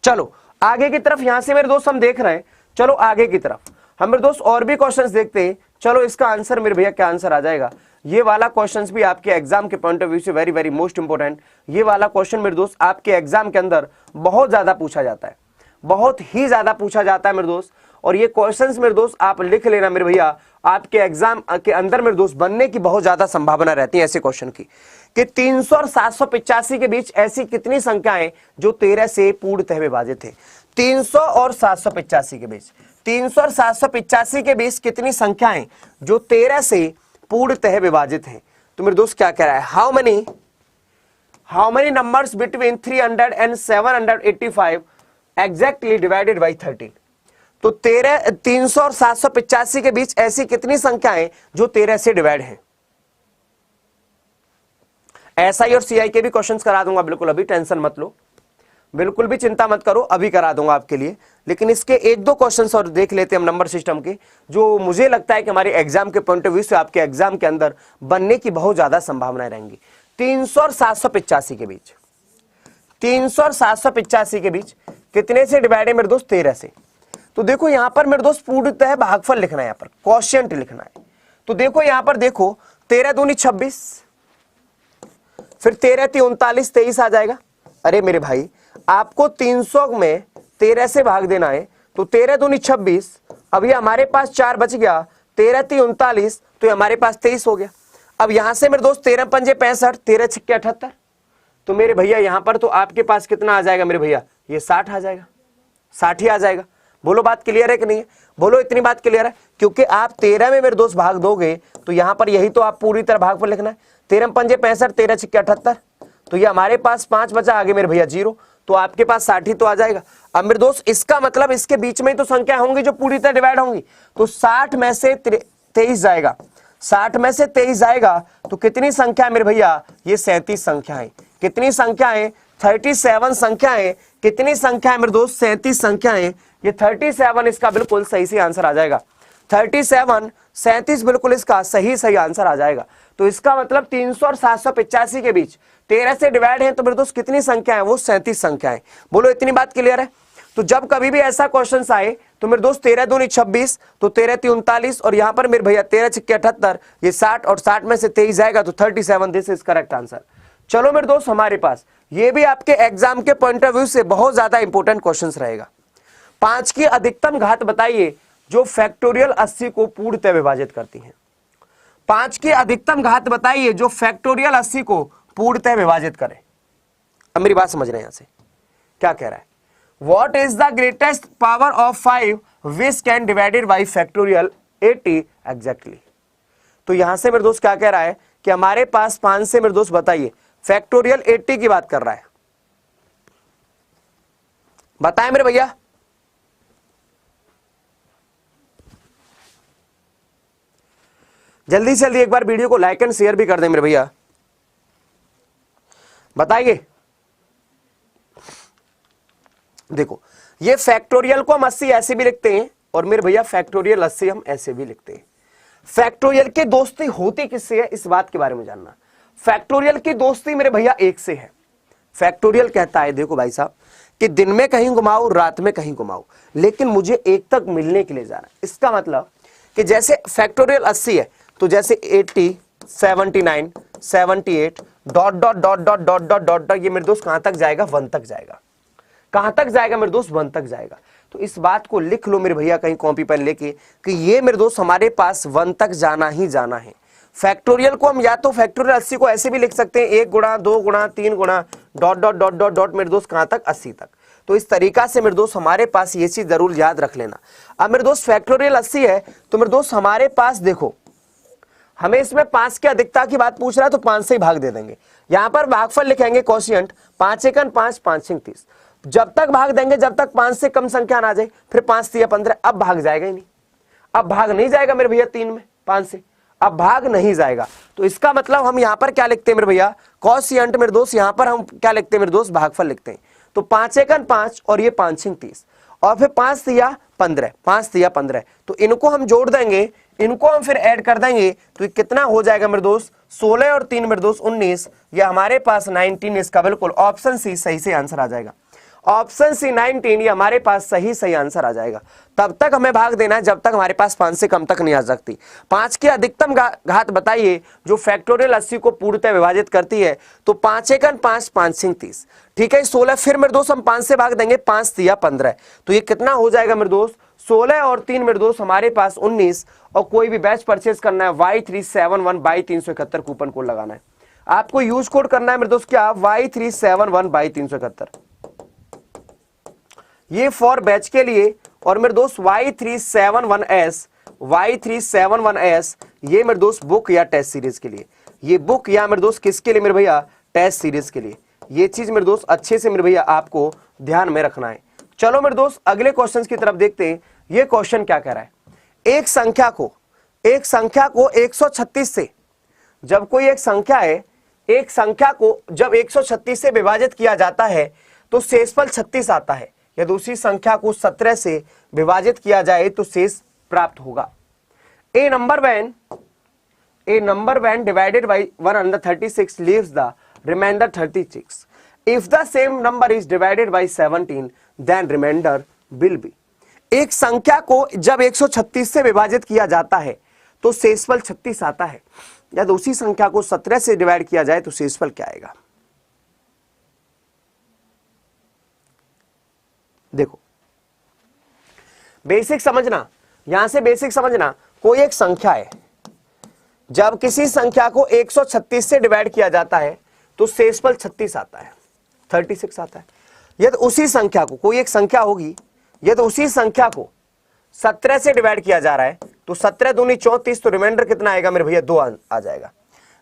Speaker 2: चलो आगे की तरफ, यहां से मेरे दोस्त हम देख रहे हैं, चलो आगे की तरफ हम मेरे दोस्त और भी क्वेश्चंस देखते हैं। चलो इसका आंसर मेरे भैया क्या आंसर आ जाएगा, ये वाला क्वेश्चंस भी आपके एग्जाम के पॉइंट ऑफ व्यू से वेरी वेरी मोस्ट इंपोर्टेंट। ये वाला क्वेश्चन मेरे दोस्त आपके एग्जाम के अंदर बहुत ज्यादा पूछा जाता है, बहुत ही ज्यादा पूछा जाता है मेरे दोस्त। और ये क्वेश्चंस मेरे दोस्त आप लिख लेना मेरे भैया, आपके एग्जाम के अंदर मेरे दोस्त बनने की बहुत ज्यादा संभावना रहती है ऐसे क्वेश्चन की, कि 300 और 785 के बीच ऐसी कितनी संख्याएं जो 13 से पूर्णतः विभाजित है। 300 और 785 के बीच, 300 और 785 के बीच कितनी संख्याएं जो 13 से पूर्णतः विभाजित हैं। तो मेरे दोस्त क्या कह रहा है, how many numbers between 300 and 785 exactly divided by 13। तो 300 और 785 के बीच ऐसी कितनी संख्याएं जो 13 से डिवाइड हैं। एसआई और सीआई के भी क्वेश्चंस करा दूंगा, बिल्कुल अभी टेंशन मत लो, बिल्कुल भी चिंता मत करो, अभी करा दूंगा आपके लिए। लेकिन इसके एक दो क्वेश्चंस और देख लेते हैं हम नंबर सिस्टम के, जो मुझे लगता है कि हमारे एग्जाम के पॉइंट ऑफ व्यू से आपके एग्जाम के अंदर बनने की बहुत ज्यादा संभावनाएं रहेंगी। 300 और 785 के बीच, 300 और 785 के बीच कितने से डिवाइड है मेरे दोस्त, 13 से। तो देखो यहां पर मेरे दोस्त पूर्णतः भागफल लिखना है, यहां पर क्वोशिएंट लिखना है। तो देखो यहां पर देखो 13 दूनी 26, फिर 13 × 39 23 आ जाएगा। अरे मेरे भाई आपको 300 में 13 से भाग देना है, तो 13 दूनी 26, अभी हमारे पास 4 बच गया, 13 × 39, तो हमारे पास 23 हो गया। अब यहां से मेरे दोस्त 13 × 5 = 65, 13 × 6 = 78, तो मेरे भैया यहां पर तो आपके पास कितना आ जाएगा मेरे भैया, ये 60 आ जाएगा, 60 ही आ जाएगा। बोलो बात क्लियर है कि नहीं है, बोलो इतनी बात क्लियर है। क्योंकि आप 13 में मेरे दोस्त भाग दोगे तो यहां पर यही तो आप पूरी तरह भाग पर लिखना है। 13 × 5 = 65, 13 × 6 = 78, तो ये हमारे पास 5 बचा, आगे मेरे भैया 0, तो आपके पास 60 ही तो आ जाएगा। अब मेरे दोस्त इसका मतलब इसके बीच में ही तो संख्या होंगी जो पूरी तरह डिवाइड होंगी, तो 60 में से 23 जाएगा, 60 में से 23 जाएगा, तो कितनी संख्या है मेरे भैया, ये 37 संख्याएं। कितनी संख्याएं, 37 संख्याएं। कितनी संख्या है मेरे दोस्त, 37 संख्याएं। ये 37 इसका बिल्कुल सही से आंसर आ जाएगा। 37 37 बिल्कुल इसका सही आंसर आ जाएगा। तो इसका मतलब 300 और 785 के बीच 13 से डिवाइड है, तो मेरे दोस्त कितनी संख्या है, वो 37 संख्याएं। बोलो इतनी बात क्लियर है। तो जब कभी भी ऐसा क्वेश्चन आए तो मेरे दोस्त 13 दूनी 26, तो 13 × 39, और यहां पर मेरे भैया 13 × 6 = 78, ये 60, और 60 में से 23 जाएगा तो 37, दिस इज करेक्ट आंसर। चलो मेरे दोस्त हमारे पास ये भी आपके एग्जाम के पॉइंट ऑफ व्यू से बहुत ज्यादा इंपॉर्टेंट क्वेश्चन रहेगा। 5 की अधिकतम घात बताइए जो फैक्टोरियल 80 को पूर्णतः विभाजित करती है। 5 की अधिकतम घात बताइए जो फैक्टोरियल 80 को पूर्णतः विभाजित करे। अब मेरी बात समझ रहे हैं यहां से क्या कह रहा है, what is the greatest power of 5 which can divided by factorial 80 exactly. तो यहां से मेरे दोस्त क्या कह रहा है कि हमारे पास 5 से मेरे दोस्त बताइए फैक्टोरियल 80 की बात कर रहा है, बताएं मेरे भैया। जल्दी से जल्दी एक बार वीडियो को लाइक एंड शेयर भी कर दें मेरे भैया, बताइए। देखो ये फैक्टोरियल को हम 80 ऐसे भी लिखते हैं, और मेरे भैया फैक्टोरियल 80 हम ऐसे भी लिखते हैं। फैक्टोरियल की दोस्ती होती किससे है, इस बात के बारे में जानना। फैक्टोरियल की दोस्ती मेरे भैया 1 से है। फैक्टोरियल कहता है देखो भाई साहब कि दिन में कहीं घुमाओ, रात में कहीं घुमाओ, लेकिन मुझे 1 तक मिलने के लिए जाना। इसका मतलब कि जैसे फैक्टोरियल 80 है, तो जैसे 80, 79, 78 ... ये मेरे दोस्त कहां तक जाएगा, 1 तक जाएगा। कहां तक जाएगा मेरे दोस्त, 1 तक जाएगा। तो इस बात को लिख लो मेरे भैया कहीं कॉपी पेन लेके कि ये मेरे दोस्त हमारे पास 1 तक जाना ही जाना है। फैक्टोरियल को हम या तो फैक्टोरियल 80 को ऐसे भी लिख सकते हैं 1 गुणा 2 गुणा 3 गुणा ... मेरे दोस्त कहां तक, 80 तक। तो इस तरीका से मेरे दोस्त हमारे पास ये चीज जरूर याद रख लेना। अब मेरे दोस्त फैक्टोरियल 80 है, तो मेरे दोस्त हमारे पास देखो हमें इसमें 5 की अधिकता की बात पूछ रहा है, तो 5 से ही भाग दे देंगे। यहां पर भागफल लिखेंगे क्वोशिएंट, 5 × 5 = 5 × 30, जब तक भाग देंगे जब तक 5 से कम संख्या ना आ जाए, फिर 5 3 15, अब भाग जाएगा ही नहीं, अब भाग नहीं जाएगा मेरे भैया 3 में 5 से, अब भाग नहीं जाएगा। तो इसका मतलब हम यहां पर क्या लिखते हैं मेरे भैया, कॉशिएंट मेरे दोस्त, यहां पर हम क्या लिखते हैं मेरे दोस्त, भागफल लिखते हैं। तो 5 एकन 5 और ये 5 छिंग 30 और फिर 5 तिया 15, 5 तिया 15, तो इनको हम जोड़ देंगे, इनको हम फिर ऐड कर देंगे, तो ये कितना हो जाएगा मेरे दोस्त, 16 और 3 मेरे दोस्त 19, या हमारे पास 19, इसका बिल्कुल ऑप्शन सी सही से आंसर आ जाएगा। ऑप्शन सी 19 ये हमारे पास सही आंसर आ जाएगा। तब तक हमें भाग देना है जब तक हमारे पास 5 से कम तक नहीं आ सकती। 5 की अधिकतम घात बताइए जो फैक्टोरियल 80 को पूर्णतः विभाजित करती है, तो 5 एकन 5, 5 छिंग 30, ठीक है 16, फिर मेरे दोस्त हम 5 से भाग देंगे, 5 तिया 15, तो ये कितना हो जाएगा मेरे दोस्त, 16 और 3 मेरे दोस्त हमारे पास 19, और कोई भी बैच परचेज करना है Y371/371 कूपन कोड लगाना है, आपको यूज कोड करना है मेरे दोस्त क्या, Y371/371, ये फॉर बैच के लिए। और मेरे दोस्त Y371S ये मेरे दोस्त बुक या टेस्ट सीरीज के लिए, ये बुक या मेरे दोस्त किसके लिए मेरे भैया, टेस्ट सीरीज के लिए। ये चीज मेरे दोस्त अच्छे से मेरे भैया आपको ध्यान में रखना है। चलो मेरे दोस्त अगले क्वेश्चन की तरफ देखते हैं। ये क्वेश्चन क्या कह रहा है, एक संख्या को 136 से, जब कोई एक संख्या है, एक संख्या को जब 136 से विभाजित किया जाता है तो शेषफल 36 आता है, यदि उसी संख्या को 17 से विभाजित किया जाए तो शेष प्राप्त होगा। ए number when divided by 136 leaves the remainder 36. If the same number is divided by 17 then remainder will be. एक संख्या को जब 136 से विभाजित किया जाता है तो शेषफल 36 आता है, यदि उसी संख्या को 17 से डिवाइड किया जाए तो शेषफल क्या आएगा। देखो बेसिक समझना, यहां से बेसिक समझना, कोई एक संख्या है, जब किसी संख्या को 136 से डिवाइड किया जाता है तो शेषफल 36 आता है, 36 आता है। यदि उसी संख्या को, कोई एक संख्या होगी, यदि उसी संख्या को 17 से डिवाइड किया जा रहा है तो 17 दूनी 34, तो रिमाइंडर कितना आएगा मेरे भैया, 2 आ जाएगा।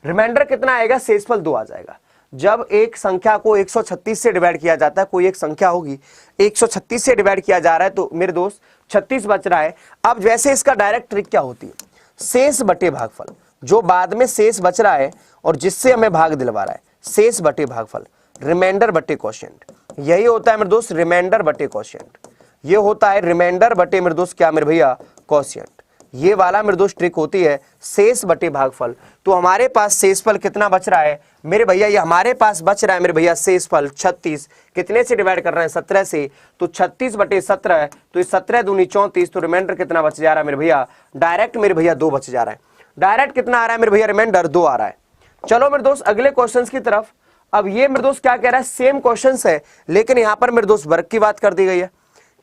Speaker 2: रिमाइंडर कितना आएगा, शेषफल 2 आ जाएगा। जब एक संख्या को 136 से डिवाइड किया जाता है, कोई एक संख्या होगी 136 से डिवाइड किया जा रहा है तो मेरे दोस्त 36 बच रहा है। अब वैसे इसका डायरेक्ट ट्रिक क्या होती है, शेष बटे भागफल, जो बाद में शेष बच रहा है और जिससे हमें भाग दिलवा रहा है, शेष बटे भागफल, रिमाइंडर बटे क्वोशिएंट, यही होता है मेरे दोस्त रिमाइंडर बटे क्वोशिएंट, ये होता है रिमाइंडर बटे मेरे दोस्त क्या मेरे भैया, क्वोशिएंट। ये वाला मेरे दोस्त ट्रिक होती है शेष बटे भागफल। तो हमारे पास शेषफल कितना बच रहा है मेरे भैया, ये हमारे पास बच रहा है मेरे भैया शेषफल 36, कितने से डिवाइड कर रहे हैं, 17 से, तो 36 बटे 17, तो 17 दूनी 34, तो रिमाइंडर कितना बच जा रहा है मेरे भैया, डायरेक्ट मेरे भैया 2 बच जा रहा है। डायरेक्ट कितना आ रहा है मेरे भैया, रिमाइंडर 2 आ रहा है। चलो मेरे दोस्त अगले क्वेश्चन की तरफ। अब ये मेरे दोस्त क्या कह रहा है, सेम क्वेश्चन है लेकिन यहां पर मेरे दोस्त वर्ग की बात कर दी गई है।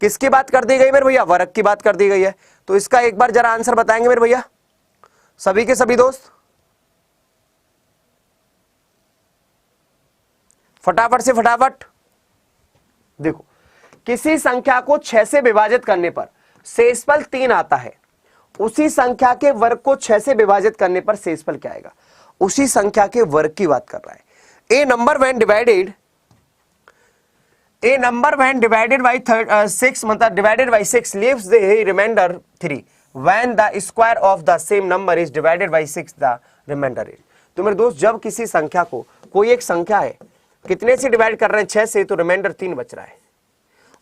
Speaker 2: किसकी बात कर दी गई मेरे भैया, वर्ग की बात कर दी गई है। तो इसका एक बार जरा आंसर बताएंगे मेरे भैया सभी के सभी दोस्त, फटाफट से फटाफट। देखो किसी संख्या को 6 से विभाजित करने पर शेषफल 3 आता है, उसी संख्या के वर्ग को 6 से विभाजित करने पर शेषफल क्या आएगा, उसी संख्या के वर्ग की बात कर रहा है। ए नंबर व्हेन डिवाइडेड बाय 6 मतलब divided by 6 leaves the remainder 3 when the square of the same number is divided by 6 the remainder 8। तो मेरे दोस्त जब किसी संख्या को, कोई एक संख्या है, कितने से डिवाइड कर रहे हैं, 6 से, तो रिमाइंडर 3 बच रहा है।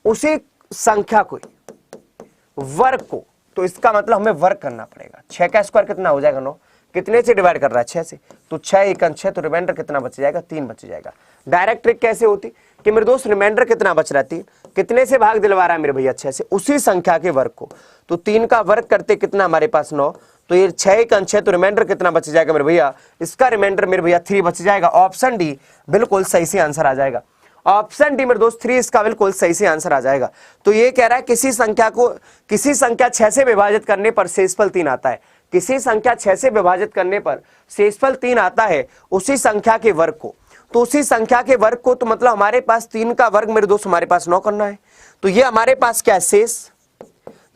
Speaker 2: उसी संख्या को वर्ग को, तो इसका मतलब हमें वर्ग करना पड़ेगा। 6 का स्क्वायर कितना हो जाएगा, 9, कितने से डिवाइड कर रहा है, 6 से, तो 6 एकन 6, तो रिमाइंडर कितना बच जाएगा, 3 बच जाएगा। डायरेक्ट ट्रिक कैसे होती कि मेरे दोस्त रिमाइंडर कितना बच रहा है, 3, कितने से भाग दिलवा रहा है मेरे भैया, 6 से, उसी संख्या के वर्ग को, तो 3 का वर्ग करते कितना हमारे पास 9, तो ये 6 एकन 6, तो रिमाइंडर कितना बच जाएगा मेरे भैया, इसका रिमाइंडर मेरे भैया 3 बच जाएगा। ऑप्शन डी बिल्कुल सही से आंसर आ जाएगा। ऑप्शन डी मेरे दोस्त 3 इसका बिल्कुल सही से आंसर आ जाएगा। तो ये कह रहा है किसी संख्या 6 से विभाजित करने पर शेषफल 3 आता है, किसी संख्या 6 से विभाजित करने पर शेषफल 3 आता है, उसी संख्या के वर्ग को, तो उसी संख्या के वर्ग को, तो मतलब हमारे पास 3 का वर्ग मेरे दोस्त हमारे पास 9 करना है। तो ये हमारे पास क्या है, शेष,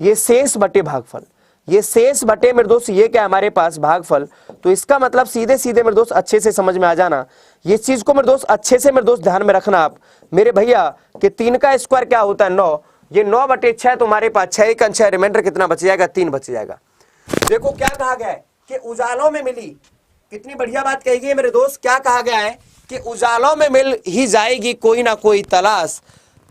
Speaker 2: ये शेष बटे भागफल, ये शेष बटे मेरे दोस्त ये क्या हमारे पास भागफल। तो इसका मतलब सीधे सीधे मेरे दोस्त अच्छे से समझ में आ जाना, ये चीज को मेरे दोस्त अच्छे से मेरे दोस्त ध्यान में रखना आप मेरे भैया कि 3 का स्क्वायर क्या होता है 9, ये 9 बटे 6 तो हमारे पास 6 का 6 रिमाइंडर कितना बच जाएगा 3 बच जाएगा। देखो क्या कहा गया है कि उजालों में मिली, कितनी बढ़िया बात कही गई है मेरे दोस्त, क्या कहा गया है कि उजालों में मिल ही जाएगी कोई ना कोई तलाश,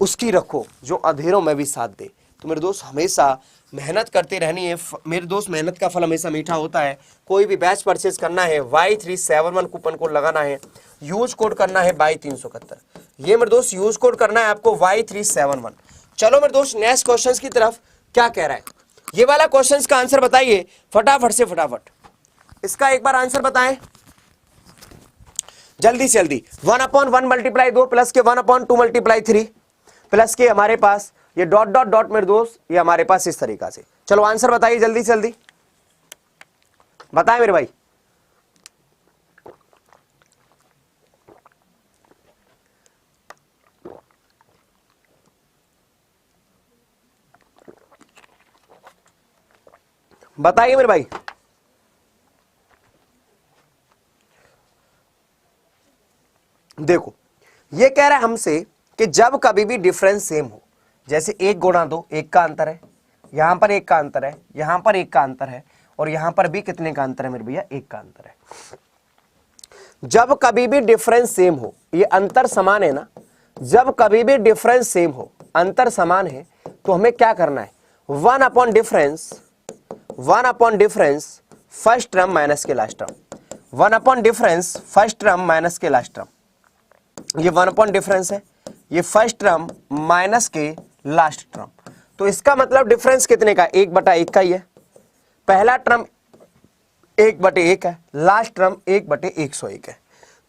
Speaker 2: उसकी रखो जो अंधेरों में भी साथ दे। तो मेरे दोस्त हमेशा मेहनत करते रहनी है मेरे दोस्त, मेहनत का फल हमेशा मीठा होता है। कोई भी बैच परचेज करना है Y371 कूपन कोड लगाना है, यूज कोड करना है Y371, ये मेरे दोस्त यूज कोड करना है आपको Y371। चलो मेरे दोस्त नेक्स्ट क्वेश्चन की तरफ क्या कह रहा है, ये वाला क्वेश्चन का आंसर बताइए फटाफट से फटाफट, इसका एक बार आंसर बताएं जल्दी से जल्दी। 1/1 मल्टीप्लाई 2 प्लस के 1/2 मल्टीप्लाई 3 प्लस के हमारे पास ये डॉट डॉट डॉट मेरे दोस्त ये हमारे पास इस तरीका से। चलो आंसर बताइए जल्दी से जल्दी बताएं मेरे भाई। बताइए मेरे भाई। देखो ये कह रहा है हमसे कि जब कभी भी डिफरेंस सेम हो, जैसे 1 गुणा 2 1 का अंतर है, यहां पर 1 का अंतर है, यहां पर 1 का अंतर है, और यहां पर भी कितने का अंतर है मेरे भैया 1 का अंतर है। जब कभी भी डिफरेंस सेम हो, ये अंतर समान है ना, जब कभी भी डिफरेंस सेम हो अंतर समान है तो हमें क्या करना है 1 upon difference first term minus के last term, 1 upon difference first term minus के लास्ट टर्म, ये 1 अपॉन डिफरेंस है, ये फर्स्ट टर्म माइनस के लास्ट टर्म। तो इसका मतलब डिफरेंस कितने का 1/1 का ही है, पहला टर्म 1/1 है, लास्ट टर्म 1/101 है।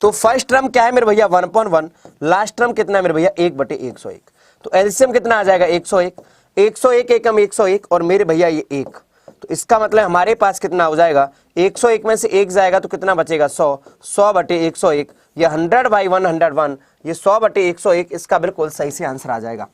Speaker 2: तो फर्स्ट टर्म क्या है मेरे भैया 1/1, लास्ट टर्म कितना है मेरे भैया 1/101। तो एलसीएम कितना आ जाएगा 101, 101 एकम 101 और मेरे भैया ये 1, तो इसका मतलब हमारे पास कितना हो जाएगा 101 में से 1 जाएगा तो कितना बचेगा 100, 100/101, ये 100/101, ये 100/101, इसका बिल्कुल सही से आंसर आ जाएगा।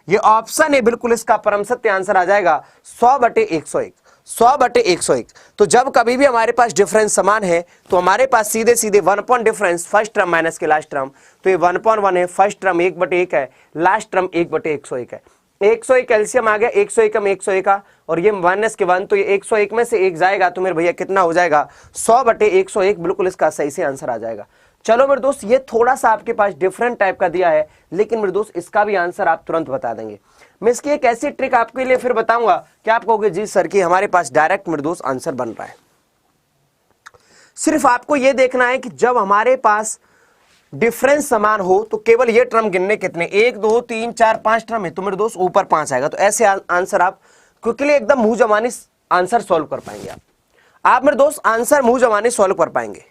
Speaker 2: ये ऑप्शन है बिल्कुल इसका परम सत्य आंसर आ जाएगा 100/101, 100/101। तो जब कभी भी हमारे पास डिफरेंस समान है तो हमारे पास सीधे सीधे 1 upon difference first term minus के लास्ट टर्म, तो ये 1/1 है, फर्स्ट टर्म 1/1 है, लास्ट टर्म 1/101 है। 101 एलसीएम आ गया 101 में 101 का, और ये माइनस के 1, तो ये 101 में से 1 जाएगा तो मेरे भैया कितना हो जाएगा 100/101, बिल्कुल इसका सही से आंसर आ जाएगा। चलो मेरे दोस्त ये थोड़ा सा आपके पास डिफरेंट टाइप का दिया है, लेकिन मेरे दोस्त इसका भी आंसर आप तुरंत बता देंगे। मैं इसकी एक ऐसी ट्रिक आपके लिए फिर बताऊंगा कि आप कहोगे जी सर कि हमारे पास डायरेक्ट मेरे दोस्त आंसर बन रहा है। सिर्फ आपको यह देखना है कि जब हमारे पास डिफरेंस समान हो तो केवल ये टर्म गिनने कितने 1 2 3 4 5 टर्म है, तो मेरे दोस्त ऊपर 5 आएगा। तो ऐसे आंसर आप क्विकली एकदम मुंह जमानी आंसर सॉल्व कर पाएंगे। आप मेरे दोस्त आंसर मुंह जमानी सॉल्व कर पाएंगे।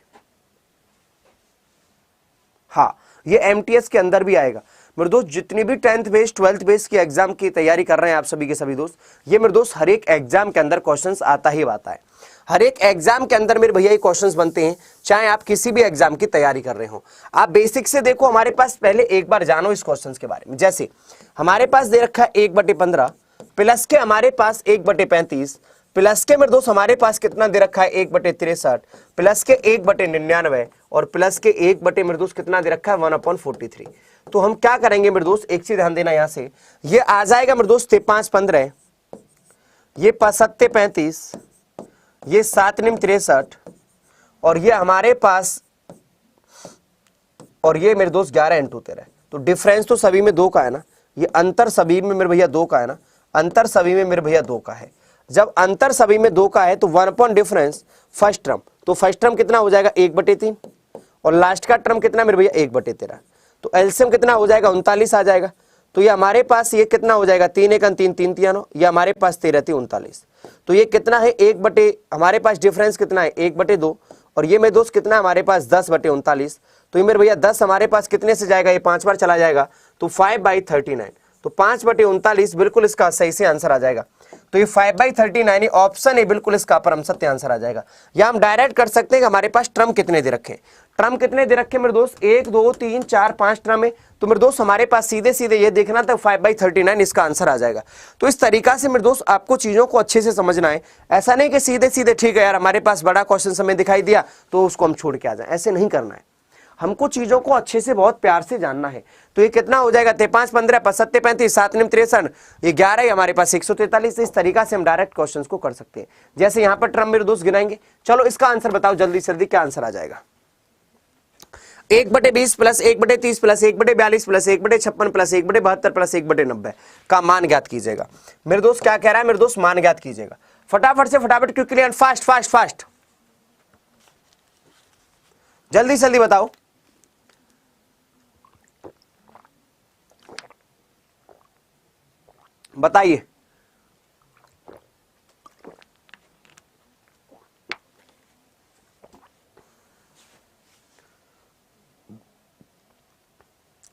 Speaker 2: हाँ ये एमटीएस के अंदर भी आएगा मेरे दोस्त, जितनी भी 10th बेस 12th बेस की एग्जाम की तैयारी कर रहे हैं आप सभी के सभी दोस्त, ये मेरे दोस्त हर एक एग्जाम के अंदर क्वेश्चंस आता ही आता है। हर एक एग्जाम के अंदर मेरे भैया ये क्वेश्चंस बनते हैं, चाहे आप किसी भी एग्जाम की तैयारी कर रहे हो। आप बेसिक से देखो, हमारे पास पहले एक बार जानो इस क्वेश्चंस के बारे में। जैसे हमारे पास दे रखा है 1/15 प्लस के हमारे पास 1/35 प्लस के मेरे दोस्त हमारे पास कितना दे रखा है 1/63 प्लस के 1/99 और प्लस के 1 मेरे दोस्त कितना दे रखा है 1/43। तो हम क्या करेंगे मेरे दोस्त, एक चीज ध्यान देना, यहां से ये आ जाएगा मेरे दोस्त 5/15, ये 7/35, ये 7×9 और ये हमारे पास, और ये मेरे दोस्त 11×13। तो डिफरेंस तो सभी में 2 का है ना, ये अंतर सभी में मेरे भैया 2 का है ना, अंतर सभी में मेरे भैया 2 का है। जब अंतर सभी में 2 का है तो 1 अपॉन डिफरेंस फर्स्ट टर्म, तो फर्स्ट टर्म कितना हो जाएगा 1/3 और लास्ट का टर्म कितना मेरे भैया 1/13। तो एलसीएम कितना हो जाएगा 39 आ जाएगा। तो ये हमारे पास ये कितना हो जाएगा 3 × 3 3 3 ये हमारे पास 13×3 39। तो ये कितना है हमारे पास डिफरेंस कितना है 1/2 और ये मेरे दोस्त कितना हमारे पास 10/39। तो ये मेरे भैया 10 हमारे पास कितने से जाएगा, ये 5 बार चला जाएगा तो 5/39। तो 5/39 बिल्कुल इसका सही से आंसर आ जाएगा। तो ये 5/39 ऑप्शन है बिल्कुल इसका परम सत्य आंसर आ जाएगा। या हम डायरेक्ट कर सकते हैं कि हमारे पास टर्म कितने दे रखे हैं। टर्म कितने दे रखे मेरे दोस्त, 1 2 3 4 5 टर्म है। तो मेरे दोस्त हमारे पास सीधे सीधे ये देखना था 5/39 इसका आंसर आ जाएगा। तो इस तरीका से मेरे दोस्त आपको चीजों को अच्छे से समझना है। ऐसा नहीं कि सीधे सीधे ठीक है यार हमारे पास बड़ा क्वेश्चन समय दिखाई दिया तो उसको हम छोड़ के आ जाए, ऐसे नहीं करना है। हमको चीजों को अच्छे से बहुत प्यार से जानना है। तो ये कितना हो जाएगा, 5 15 5 7 35 7 9 63, ये 11 है हमारे पास 143। इस तरीका से हम डायरेक्ट क्वेश्चंस को कर सकते हैं। जैसे यहां पर टर्म मेरे दोस्त गिनाएंगे। चलो इसका आंसर बताओ जल्दी से जल्दी, क्या आंसर आ जाएगा। 1/20 plus 1/30 plus 1/42 plus 1/56 plus 1/72 plus 1/90 का मान ज्ञात कीजिएगा। मेरे दोस्त क्या कह रहा है मेरे दोस्त, मान ज्ञात कीजिएगा। फटाफट से फटाफट, quickly and fast fast fast, जल्दी से जल्दी बताओ। बताइए।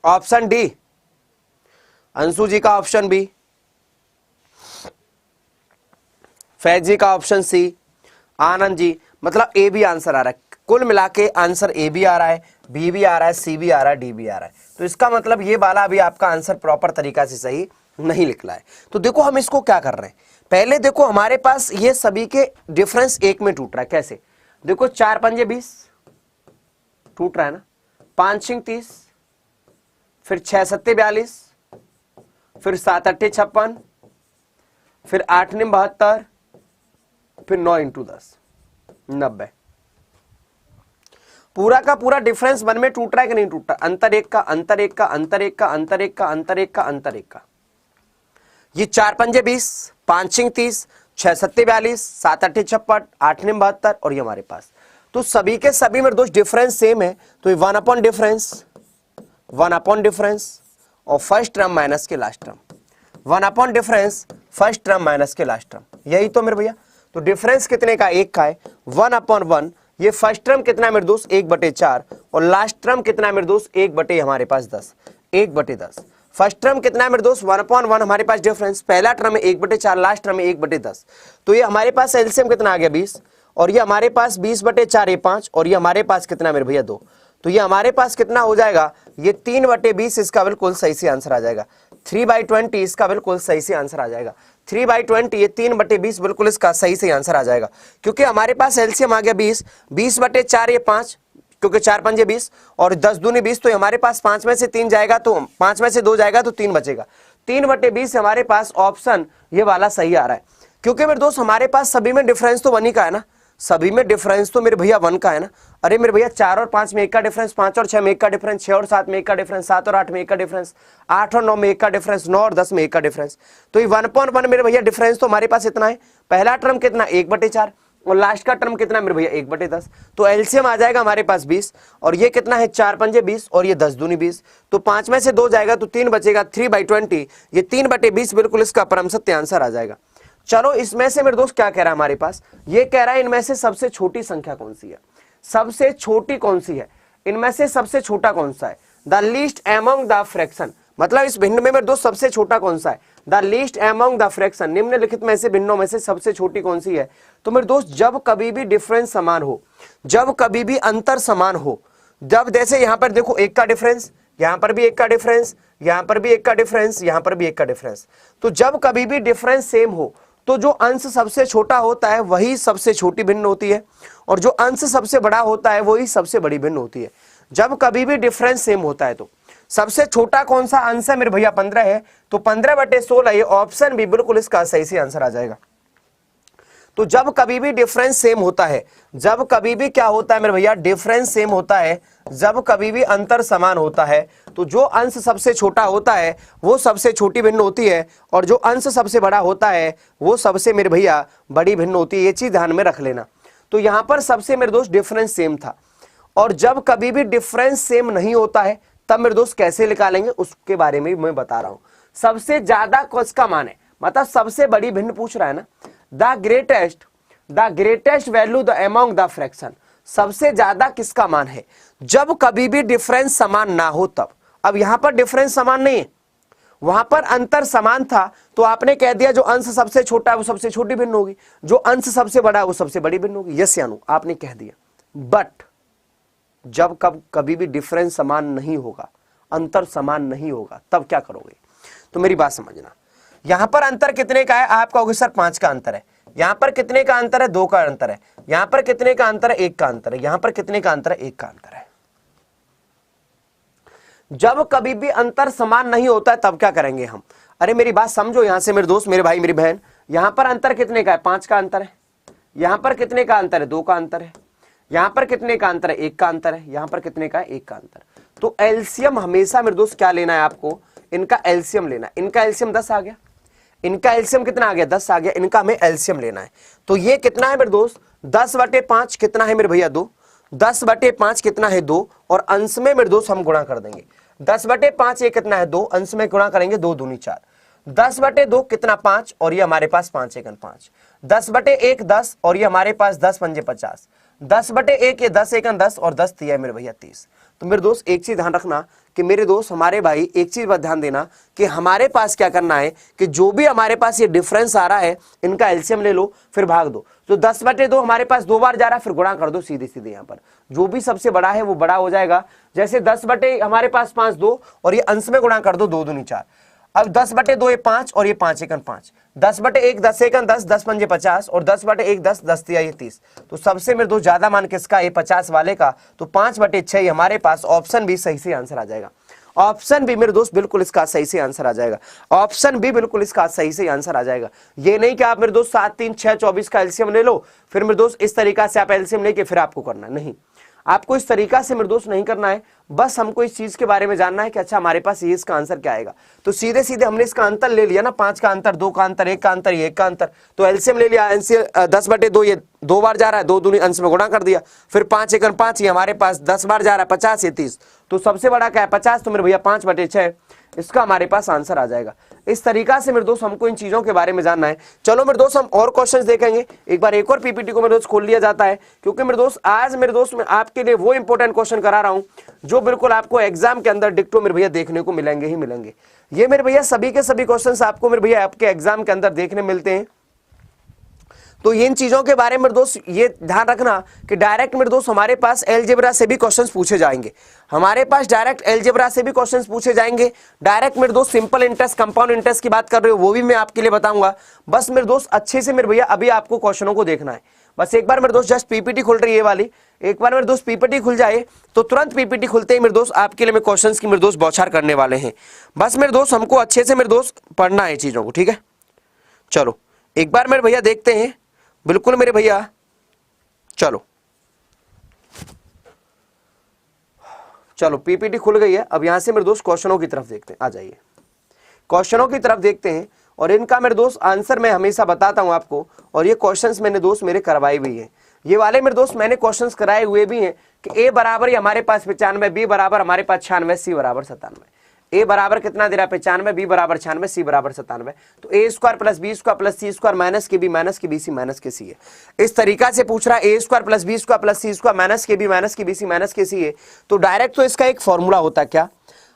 Speaker 2: ऑप्शन डी, अंशु जी का ऑप्शन बी, फैज जी का ऑप्शन सी, आनंद जी, मतलब ए भी आंसर आ रहा है। कुल मिला के आंसर ए भी आ रहा है, बी भी आ रहा है, सी भी आ रहा है, डी भी आ रहा है। तो इसका मतलब ये वाला अभी आपका आंसर प्रॉपर तरीका से सही नहीं निकला है। तो देखो हम इसको क्या कर रहे हैं, पहले देखो हमारे पास ये सभी के डिफरेंस एक में टूट रहा है। कैसे देखो, 4 पंजे 20 टूट रहा है ना, 5 6 30, फिर 6 7 42, फिर 7 8 56, फिर 8 9 72, फिर 9 × 10 90। पूरा का पूरा डिफरेंस 1 में टूट रहा है कि नहीं टूट रहा, अंतर एक का, अंतर एक का, अंतर एक का, अंतर एक का, अंतर एक का, अंतर एक का। ये 4 पंजे 20, 5 6 30, 6 7 42, 7 8 56, 8 9 72 और ये हमारे पास। तो सभी के सभी मेरे दोस्त डिफरेंस सेम है। तो ये 1 अपॉन डिफरेंस, 1 अपॉन डिफरेंस और फर्स्ट टर्म माइनस के last term, 1 upon difference first term minus के लास्ट टर्म, यही तो मेरे भैया। तो डिफरेंस कितने का, 1 का है, 1 अपॉन 1। ये फर्स्ट टर्म कितना है मेरे दोस्त, 1/4 और लास्ट टर्म कितना है मेरे दोस्त, 1 हमारे पास 10, 1/10। फर्स्ट टर्म कितना है मेरे दोस्त, 1 अपॉन 1 हमारे पास डिफरेंस, पहला टर्म है 1/4, लास्ट टर्म है 1/10। तो ये हमारे पास एलसीएम कितना आ गया 20, और ये हमारे पास 20/4 ये 5, और ये हमारे पास कितना मेरे भैया 2। तो ये हमारे पास कितना हो जाएगा, ये 3/20 इसका बिल्कुल सही से आंसर आ जाएगा। 3/20 इसका बिल्कुल सही से आंसर आ जाएगा। 3/20 ये 3/20 बिल्कुल इसका सही से आंसर आ जाएगा, क्योंकि हमारे पास एलसीएम आ गया 20, 20/4 ये 5, क्योंकि 4 पंजे 20 और 10 दूनी 20, तो हमारे पास 5 में से 3 जाएगा, तो 5 में से 2 जाएगा तो 3 बचेगा। 3/20 हमारे पास ऑप्शन ये वाला सही आ रहा है, क्योंकि मेरे दोस्त हमारे पास सभी में डिफरेंस तो 1 ही का है ना, सभी में डिफरेंस तो मेरे भैया 1 का है ना। अरे मेरे भैया 4 और 5 में 1 का डिफरेंस, 5 और 6 में 1 का डिफरेंस, 6 और 7 में 1 का डिफरेंस, 7 और 8 में 1 का डिफरेंस, 8 और 9 में 1 का डिफरेंस, 9 और 10 में 1 का डिफरेंस। तो ये 1/1 मेरे भैया डिफरेंस तो हमारे पास इतना है। पहला टर्म कितना, 1/4 और लास्ट का टर्म कितना मेरे भैया 1/10। तो एलसीएम आ जाएगा हमारे पास 20, और ये कितना है 4 पंजे 20 और ये 10 दूनी 20, तो 5 में से 2 जाएगा तो 3 बचेगा। 3/20 ये 3/20 बिल्कुल इसका परम सत्य आंसर आ जाएगा। चलो इसमें से मेरे दोस्त क्या कह रहा है हमारे पास, ये कह रहा है इनमें से सबसे छोटी संख्या कौन सी है, सबसे छोटी कौन सी है, इनमें से सबसे छोटा कौन सा है, the least among the fraction. मतलब इस भिन्न में मेरे दोस्त सबसे छोटा कौन सा है, the least among the fraction, निम्नलिखित में से भिन्नों में से सबसे छोटी कौन सी है। तो मेरे दोस्त जब कभी भी डिफरेंस समान हो, जब कभी भी अंतर समान हो, जब जैसे यहां पर देखो 1 का डिफरेंस, यहां पर भी 1 का डिफरेंस, यहां पर भी 1 का डिफरेंस, यहां पर भी 1 का डिफरेंस, तो जब कभी भी डिफरेंस सेम हो तो जो अंश सबसे छोटा होता है वही सबसे छोटी भिन्न होती है, और जो अंश सबसे बड़ा होता है वही सबसे बड़ी भिन्न होती है। जब कभी भी डिफरेंस सेम होता है तो सबसे छोटा कौन सा अंश है मेरे भैया 15 है, तो 15/16 ये ऑप्शन भी बिल्कुल इसका सही से आंसर आ जाएगा। तो जब कभी भी डिफरेंस सेम होता है, जब कभी भी क्या होता है मेरे भैया डिफरेंस सेम होता है, जब कभी भी अंतर समान होता है, तो जो अंश सबसे छोटा होता है वो सबसे छोटी भिन्न होती है, और जो अंश सबसे बड़ा होता है वो सबसे मेरे भैया बड़ी भिन्न होती है। ये चीज ध्यान में रख लेना। तो यहां पर सबसे मेरे दोस्त डिफरेंस सेम था, और जब कभी भी डिफरेंस सेम नहीं होता है तब मेरे दोस्त कैसे निकालेंगे उसके बारे में मैं बता रहा हूं। सबसे ज्यादा किसका मान है, मतलब सबसे बड़ी भिन्न पूछ रहा है ना, the greatest value the among the fraction, सबसे ज्यादा किसका मान है जब कभी भी डिफरेंस समान ना हो तब। अब यहां पर डिफरेंस समान नहीं है, वहां पर अंतर समान था, तो आपने कह दिया जो अंश सबसे छोटा है वो सबसे छोटी भिन्न होगी, जो अंश सबसे बड़ा है वो सबसे बड़ी भिन्न होगी। यस यानु आपने कह दिया। बट जब कभी भी डिफरेंस समान नहीं होगा, अंतर समान नहीं होगा, तब क्या करोगे? तो मेरी बात समझना, यहां पर अंतर कितने का है? आप कहोगे सर 5 का अंतर है। यहां पर कितने का अंतर है? 2 का अंतर है। यहां पर कितने का अंतर है? 1 का अंतर है। यहां पर कितने का अंतर है? 1 का अंतर है। जब कभी भी अंतर समान नहीं होता है तब क्या करेंगे हम? अरे मेरी बात समझो यहां से मेरे दोस्त, मेरे भाई, मेरी बहन, यहां पर अंतर कितने का है? 5 का अंतर है। यहां पर कितने का अंतर है? 2 का अंतर है। यहां पर कितने का अंतर है? 1 का अंतर है। यहां पर कितने का है? 1 का अंतर। तो एलसीएम हमेशा मेरे दोस्त क्या लेना है आपको? इनका एलसीएम लेना है। इनका एलसीएम 10 आ गया, इनका एलसीएम कितना आ गया? 10 आ गया। इनका हमें एलसीएम लेना है। तो ये कितना है मेरे दोस्त? 10/5 कितना है मेरे भैया? 2। 10/5 कितना है? 2। और अंश में मेरे दोस्त हम गुणा कर देंगे। 10/5 ये कितना है? 2। अंश में गुणा करेंगे, 2 दूनी 4। 10/2 कितना? 5। और ये हमारे पास 5 एकन 5। 10/1 10। और ये हमारे पास 10 पंजे 50। 10/1 ये 10 एकन 10 और 10 दिया है मेरे भैया 30। तो मेरे दोस्त एक चीज ध्यान रखना कि मेरे दोस्त, हमारे भाई, एक चीज पर ध्यान देना कि हमारे पास क्या करना है कि जो भी हमारे पास ये डिफरेंस आ रहा है इनका एलसीएम ले लो, फिर भाग दो। तो 10/2 हमारे पास 2 बार जा रहा है, फिर गुणा कर दो सीधे सीधे। यहाँ पर जो भी सबसे बड़ा है वो बड़ा हो जाएगा। जैसे 10 हमारे पास 5 2 और ये अंश में गुणा कर दो, 2 दूनी 4। अब 10/2 ये 5 और ये 5 एकन 5। 10/1 10 एकन 10, 10 पंजे 50 और 10/1 10, 10 दिया ये 30। तो सबसे मेरे दोस्त ज्यादा मान किसका? ये 50 वाले का। तो 5/6 हमारे पास ऑप्शन बी सही से आंसर आ जाएगा। ऑप्शन बी मेरे दोस्त बिल्कुल इसका सही से आंसर आ जाएगा। ऑप्शन बी बिल्कुल इसका सही से आंसर आ जाएगा। ये नहीं कि आप मेरे दोस्त 7 3 6 24 का एलसीएम ले लो, फिर मेरे दोस्त इस तरीका से आप एलसीएम लेके फिर आपको करना नहीं। आपको इस तरीका से मेरे दोस्त नहीं करना है। बस हमको इस चीज के बारे में जानना है कि अच्छा हमारे पास ये इसका आंसर क्या आएगा। तो सीधे सीधे हमने इसका अंतर ले लिया ना, 5 का अंतर, 2 का अंतर, 1 का अंतर, 1 का अंतर। तो एलसीएम ले लिया। 10/2 ये 2 बार जा रहा है, 2 दूनी अंश में गुणा कर दिया। फिर 5 एकन 5 ये हमारे पास 10 बार जा रहा है, 50 ये 30। तो सबसे बड़ा क्या है? 50। तो मेरे भैया 5/6 इसका हमारे पास आंसर आ जाएगा। इस तरीका से मेरे दोस्त हमको इन चीजों के बारे में जानना है। चलो मेरे दोस्त हम और क्वेश्चंस देखेंगे। एक बार एक और पीपीटी को मेरे दोस्त खोल लिया जाता है, क्योंकि मेरे दोस्त आज मेरे दोस्त मैं आपके लिए वो इंपॉर्टेंट क्वेश्चन करा रहा हूं जो बिल्कुल आपको एग्जाम के अंदर डिक्टो मेरे भैया देखने को मिलेंगे ही मिलेंगे। ये मेरे भैया सभी के सभी क्वेश्चंस आपको मेरे भैया आपके एग्जाम के अंदर देखने मिलते हैं। तो इन चीजों के बारे में मेरे दोस्त ये ध्यान रखना कि डायरेक्ट मेरे दोस्त हमारे पास अलजेब्रा से भी क्वेश्चंस पूछे जाएंगे। हमारे पास डायरेक्ट अलजेब्रा से भी क्वेश्चंस पूछे जाएंगे। डायरेक्ट मेरे दोस्त सिंपल इंटरेस्ट, कंपाउंड इंटरेस्ट की बात कर रहे हो वो भी मैं आपके लिए बताऊंगा। बस मेरे दोस्त अच्छे से मेरे भैया अभी आपको क्वेश्चनों को देखना है। बस एक बार मेरे दोस्त जस्ट पीपीटी खुल रही है वाली, एक बार मेरे दोस्त पीपीटी खुल जाए तो तुरंत पीपीटी खुलते ही मेरे दोस्त आपके लिए मैं क्वेश्चंस की मेरे दोस्त बौछार करने वाले हैं। बस मेरे दोस्त हमको अच्छे से मेरे दोस्त पढ़ना है चीजों को, ठीक है। चलो एक बार मेरे भैया देखते हैं, बिल्कुल मेरे भैया। चलो चलो पीपीटी खुल गई है। अब यहां से मेरे दोस्त क्वेश्चनों की तरफ देखते हैं। आ जाइए क्वेश्चनों की तरफ देखते हैं। और इनका मेरे दोस्त आंसर मैं हमेशा बताता हूं आपको। और ये क्वेश्चंस मैंने दोस्त मेरे करवाए भी हैं, ये वाले मेरे दोस्त मैंने क्वेश्चंस कराए हुए भी हैं कि ए बराबर हमारे पास 95, बी बराबर हमारे पास 96, सी बराबर 97। ए बराबर कितना दे रहा है? 95, बी बराबर 96, सी बराबर 97। तो A square plus B square plus C square minus के बी माइनस के बी सी माइनस के सी है। इस तरीका से पूछ रहा है A square plus B square plus C square minus के बी माइनस के बी सी माइनस के सी है। तो डायरेक्ट तो इसका एक फॉर्मूला होता है क्या?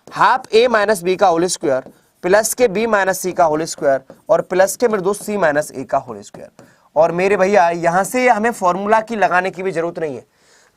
Speaker 2: हाफ ए माइनस बी का होल स्क्वायर प्लस के बी माइनस सी का होल स्क्वायर और प्लस के मेरे दोस्त सी माइनस ए का होल स्क्वायर। और मेरे भैया यहां से हमें फॉर्मूला की लगाने की भी जरूरत नहीं है।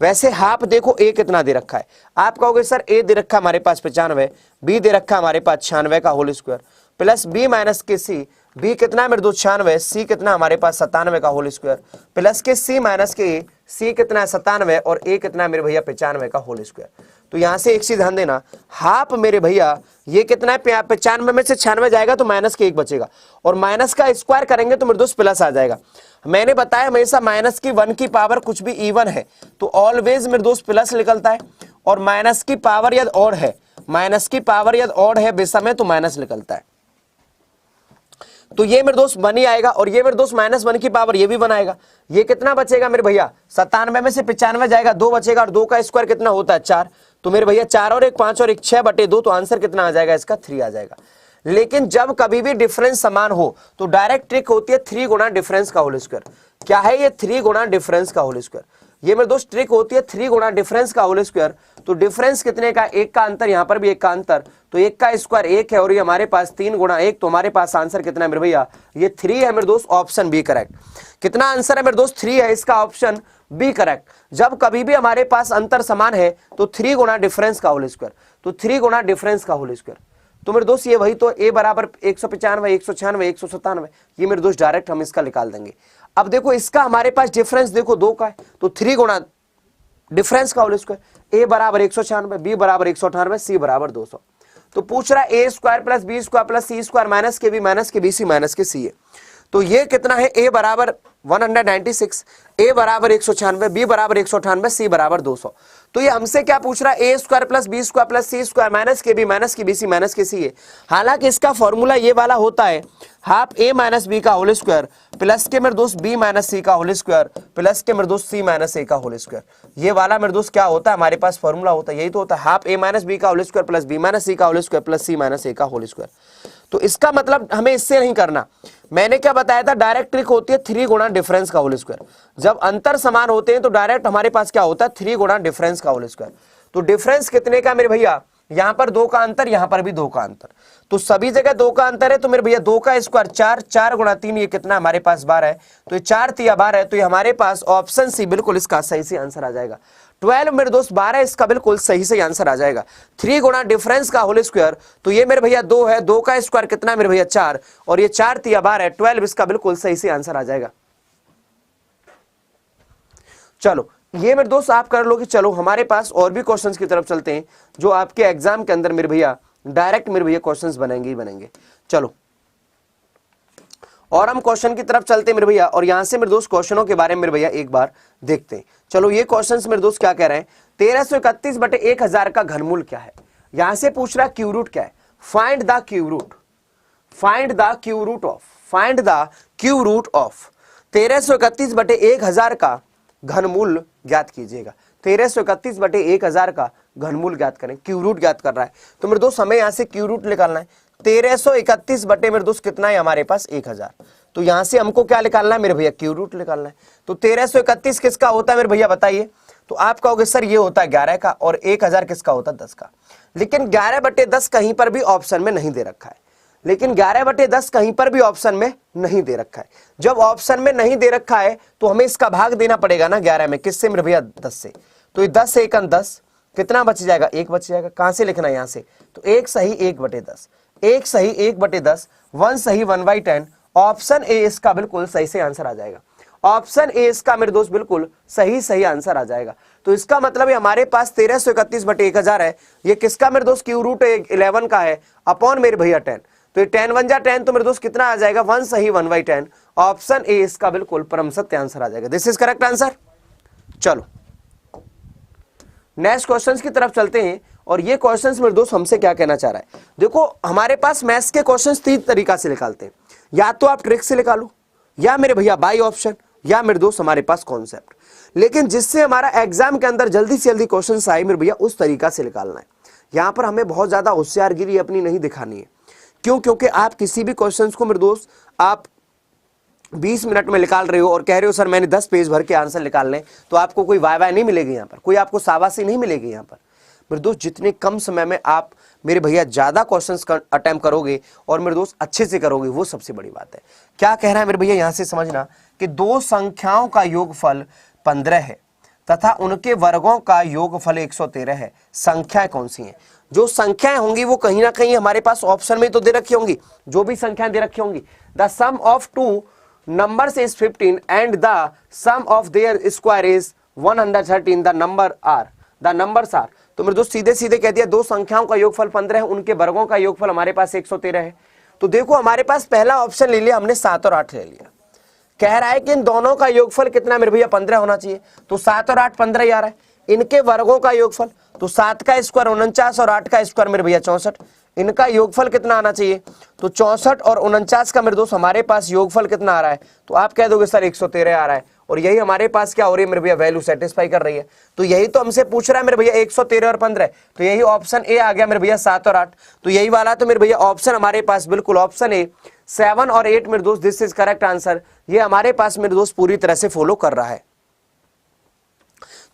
Speaker 2: वैसे हाफ देखो ए कितना दे रखा है, आप कहोगे सर ए दे रखा हमारे पास 95, बी दे रखा हमारे पास 96 का whole square plus B minus के सी, बी कितना है मेरे दोस्त 96, सी कितना हमारे पास 97 का होल स्क्वायर प्लस के सी माइनस के ए, सी कितना है 97 और ए कितना है मेरे भैया 95 का होल स्क्वायर। तो यहां से एक चीज ध्यान देना, हाफ मेरे भैया ये कितना है 95 में से 96 जाएगा तो माइनस के 1 बचेगा और माइनस का स्क्वायर करेंगे तो मेरे दोस्त प्लस आ जाएगा। मैंने बताया हमेशा माइनस की 1 की पावर कुछ भी इवन है तो ऑलवेज मेरे दोस्त प्लस निकलता है और माइनस की पावर यदि ऑड है, माइनस की पावर यदि ऑड है बेसमय तो माइनस निकलता है। तो ये मेरे दोस्त 1 ही आएगा और ये मेरे दोस्त -1 की पावर ये भी 1 आएगा। ये कितना बचेगा मेरे भैया 97 में से 95 जाएगा 2 बचेगा और 2 का स्क्वायर कितना होता है 4। तो मेरे भैया 4 और 1 5 और 1 6/2 तो आंसर कितना आ जाएगा इसका 3 आ जाएगा। लेकिन जब कभी भी डिफरेंस समान हो तो डायरेक्ट ट्रिक होती है 3 गुना डिफरेंस का होल स्क्वायर। क्या है ये 3 गुना डिफरेंस का होल स्क्वायर? ये मेरे दोस्त ट्रिक होती है 3 गुना डिफरेंस का होल स्क्वायर। तो डिफरेंस कितने का 1 का अंतर, यहां पर भी 1 का अंतर, तो 1 का स्क्वायर 1 है और ये हमारे पास 3 गुना 1 तो हमारे पास आंसर कितना है मेरे भैया ये 3 है मेरे दोस्त, ऑप्शन बी करेक्ट। कितना आंसर है मेरे दोस्त 3 है, इसका ऑप्शन बी करेक्ट। जब कभी भी हमारे पास अंतर समान है तो 3 गुना डिफरेंस का होल स्क्वायर, तो 3 गुना डिफरेंस का होल स्क्वायर। तो मेरे दोस्त ये वही तो a बराबर 195, 196, 197, ये मेरे दोस्त डायरेक्ट हम इसका निकाल देंगे। अब देखो इसका हमारे पास डिफरेंस देखो 2 का है, तो 3 गुना डिफरेंस का होल स्क्वायर। a बराबर 196, b बराबर 198, c बराबर 200। तो पूछ रहा है a square plus B square plus C square minus के बी माइनस के बी सी माइनस के सी है। तो ये कितना है, a बराबर 196, a बराबर 196, b बराबर 198, c बराबर 200। तो ये हमसे क्या पूछ रहा है, a square plus B square plus C square minus के बी माइनस के बी सी माइनस के सी है। हालांकि इसका फॉर्मूला ये वाला होता है हाफ a माइनस बी का होल स्क्वायर प्लस के मेरे दोस्त b माइनस सी का होल स्क्वायर प्लस के मेरे दोस्त c माइनस a का होल स्क्वायर। ये वाला मेरे दोस्त क्या होता है, हमारे पास फॉर्मूला होता है, यही तो होता है हाफ a माइनस बी का whole square plus b minus C का whole square plus c minus a का होल स्क्वायर। तो इसका मतलब हमें इससे नहीं करना, मैंने क्या बताया था, डायरेक्ट ट्रिक होती है 3 गुना डिफरेंस का होल स्क्वायर। जब अंतर समान होते हैं तो डायरेक्ट हमारे पास क्या होता है, 3 गुना डिफरेंस का होल स्क्वायर। तो डिफरेंस कितने का मेरे भैया, यहां पर 2 का अंतर, यहां पर भी 2 का अंतर, तो सभी जगह 2 का अंतर है। तो मेरे भैया 2 का स्क्वायर 4, 4 गुना 3 ये कितना हमारे पास 12 है, तो ये 4 तिया 12 है। तो ये हमारे पास ऑप्शन सी बिल्कुल इसका सही से आंसर आ जाएगा। 12 मेरे दोस्त 12 इसका बिल्कुल सही से आंसर आ जाएगा। 3 गुना डिफरेंस का होल स्क्वायर, तो ये मेरे भैया 2 है, 2 का स्क्वायर कितना है मेरे भैया 4, और ये 4 तिया 12 है, 12 इसका बिल्कुल सही से आंसर आ जाएगा। चलो ये मेरे दोस्त आप कर लोगे। चलो हमारे पास और भी क्वेश्चंस की तरफ चलते हैं जो आपके एग्जाम के अंदर मेरे भैया डायरेक्ट मेरे भैया क्वेश्चंस बनेंगे ही बनेंगे। चलो और हम क्वेश्चन की तरफ चलते हैं मेरे भैया, और यहां से मेरे दोस्त क्वेश्चनों के बारे में मेरे भैया एक बार देखते हैं। चलो ये क्वेश्चंस मेरे दोस्त क्या कह रहे हैं, 1331 बटे 1000 का घनमूल क्या है। यहां से पूछ रहा है क्यू रूट क्या है, find the cube root, find the cube root of, find the cube root of 1331 बटे 1000 का घनमूल ज्ञात कीजिएगा। 1331 बटे 1000 का घनमूल ज्ञात करें, क्यू रूट ज्ञात कर रहा है। तो मेरे दोस्त हमें यहां से क्यू रूट निकालना है। 1331 बटे मेरे दोस्त कितना है हमारे पास 1000, तो यहां से हमको क्या निकालना है मेरे भैया, क्यू रूट निकालना है। तो 1331 किसका होता है मेरे भैया बताइए, तो आप कहोगे सर ये होता है 11 का, और 1000 किसका होता है 10 का। लेकिन 11 बटे 10 कहीं पर भी ऑप्शन में नहीं दे रखा है, लेकिन 11 बटे 10 कहीं पर भी ऑप्शन में नहीं दे रखा है। जब ऑप्शन में नहीं दे रखा है तो हमें इसका भाग देना पड़ेगा ना 11 में, किससे मेरे भैया 10 से। तो ये 10 से 1 10, कितना बच जाएगा, 1 बच जाएगा। कहां से लिखना है, यहां से, तो 1 सही 1 बटे 10, 1 सही 1 बटे 10, 1 सही 1/10। ऑप्शन ए इसका बिल्कुल सही से आंसर आ जाएगा। ऑप्शन ए इसका मेरे दोस्त बिल्कुल सही आंसर आ जाएगा। तो इसका मतलब है हमारे पास 1331 बटे 1000 है, ये किसका मेरे दोस्त क्यू रूट 11 का है, अपॉन मेरे भैया 10। तो ये 10 1 जा 10, तो मेरे दोस्त कितना आ जाएगा, 1 सही 1/10। ऑप्शन ए इसका बिल्कुल परम सत्य आंसर आ जाएगा। This is correct answer. चलो नेक्स्ट क्वेश्चंस की तरफ चलते हैं, और ये क्वेश्चंस मेरे दोस्त हमसे क्या कहना चाह रहा है। देखो हमारे पास मैथ्स के क्वेश्चंस 3 तरीका से निकालते हैं, या तो आप ट्रिक से निकालो, या मेरे भैया बाई ऑप्शन, या मेरे दोस्त हमारे पास कॉन्सेप्ट। लेकिन जिससे हमारा एग्जाम के अंदर जल्दी से जल्दी क्वेश्चन आए मेरे भैया, उस तरीका से निकालना है। यहां पर हमें बहुत ज्यादा होशियारगिरी अपनी नहीं दिखानी है। क्यों, क्योंकि आप किसी भी क्वेश्चन को मेरे दोस्त आप 20 मिनट में निकाल रहे हो और कह रहे हो सर मैंने 10 पेज भर के आंसर निकालने, तो आपको कोई वाई नहीं मिलेगी, यहाँ पर कोई आपको शाबाशी नहीं मिलेगी। यहाँ पर मेरे दोस्त जितने कम समय में आप मेरे भैया ज्यादा क्वेश्चंस अटेम्प्ट करोगे और मेरे दोस्त अच्छे से करोगे, वो सबसे बड़ी बात है। क्या कह रहा है मेरे भैया, यहां से समझना कि 2 संख्याओं का योगफल 15 है तथा उनके वर्गों का योगफल 113 है। संख्याएं कौन सी हैं? जो संख्याएं होंगी वो कहीं ना कहीं हमारे पास ऑप्शन में तो दे रखी होंगी, जो भी संख्याएं दे रखी होंगी। The sum of 2 numbers is 15 and the sum of their square is 113, the numbers are। तो मेरे दोस्त सीधे सीधे कह दिया 2 संख्याओं का योगफल 15 है, उनके वर्गों का योगफल हमारे पास 113 है। तो देखो हमारे पास पहला ऑप्शन ले लिया हमने, 7 और 8 ले लिया। कह रहा है कि इन दोनों का योगफल कितना मेरे भैया 15 होना चाहिए, तो 7 और 8 15 ही आ रहा है। इनके वर्गों का योगफल, तो 7 का स्क्वायर 49 और 8 का स्क्वायर मेरे भैया 64। इनका योगफल कितना आना चाहिए, तो 64 और 49 का मेरे दोस्त हमारे पास योगफल कितना आ रहा है, तो आप कह दोगे सर 113 आ रहा है। और यही हमारे पास क्या हो रही है मेरे भैया, वैल्यू सेटिस्फाई कर रही है। तो यही तो हमसे पूछ रहा है मेरे भैया 113 और 15, तो यही ऑप्शन ए आ गया मेरे भैया 7 और 8। तो यही वाला तो मेरे भैया ऑप्शन हमारे पास बिल्कुल ऑप्शन ए 7 और 8 मेरे दोस्त, दिस इज करेक्ट आंसर। ये हमारे पास मेरे दोस्त पूरी तरह से फॉलो कर रहा है।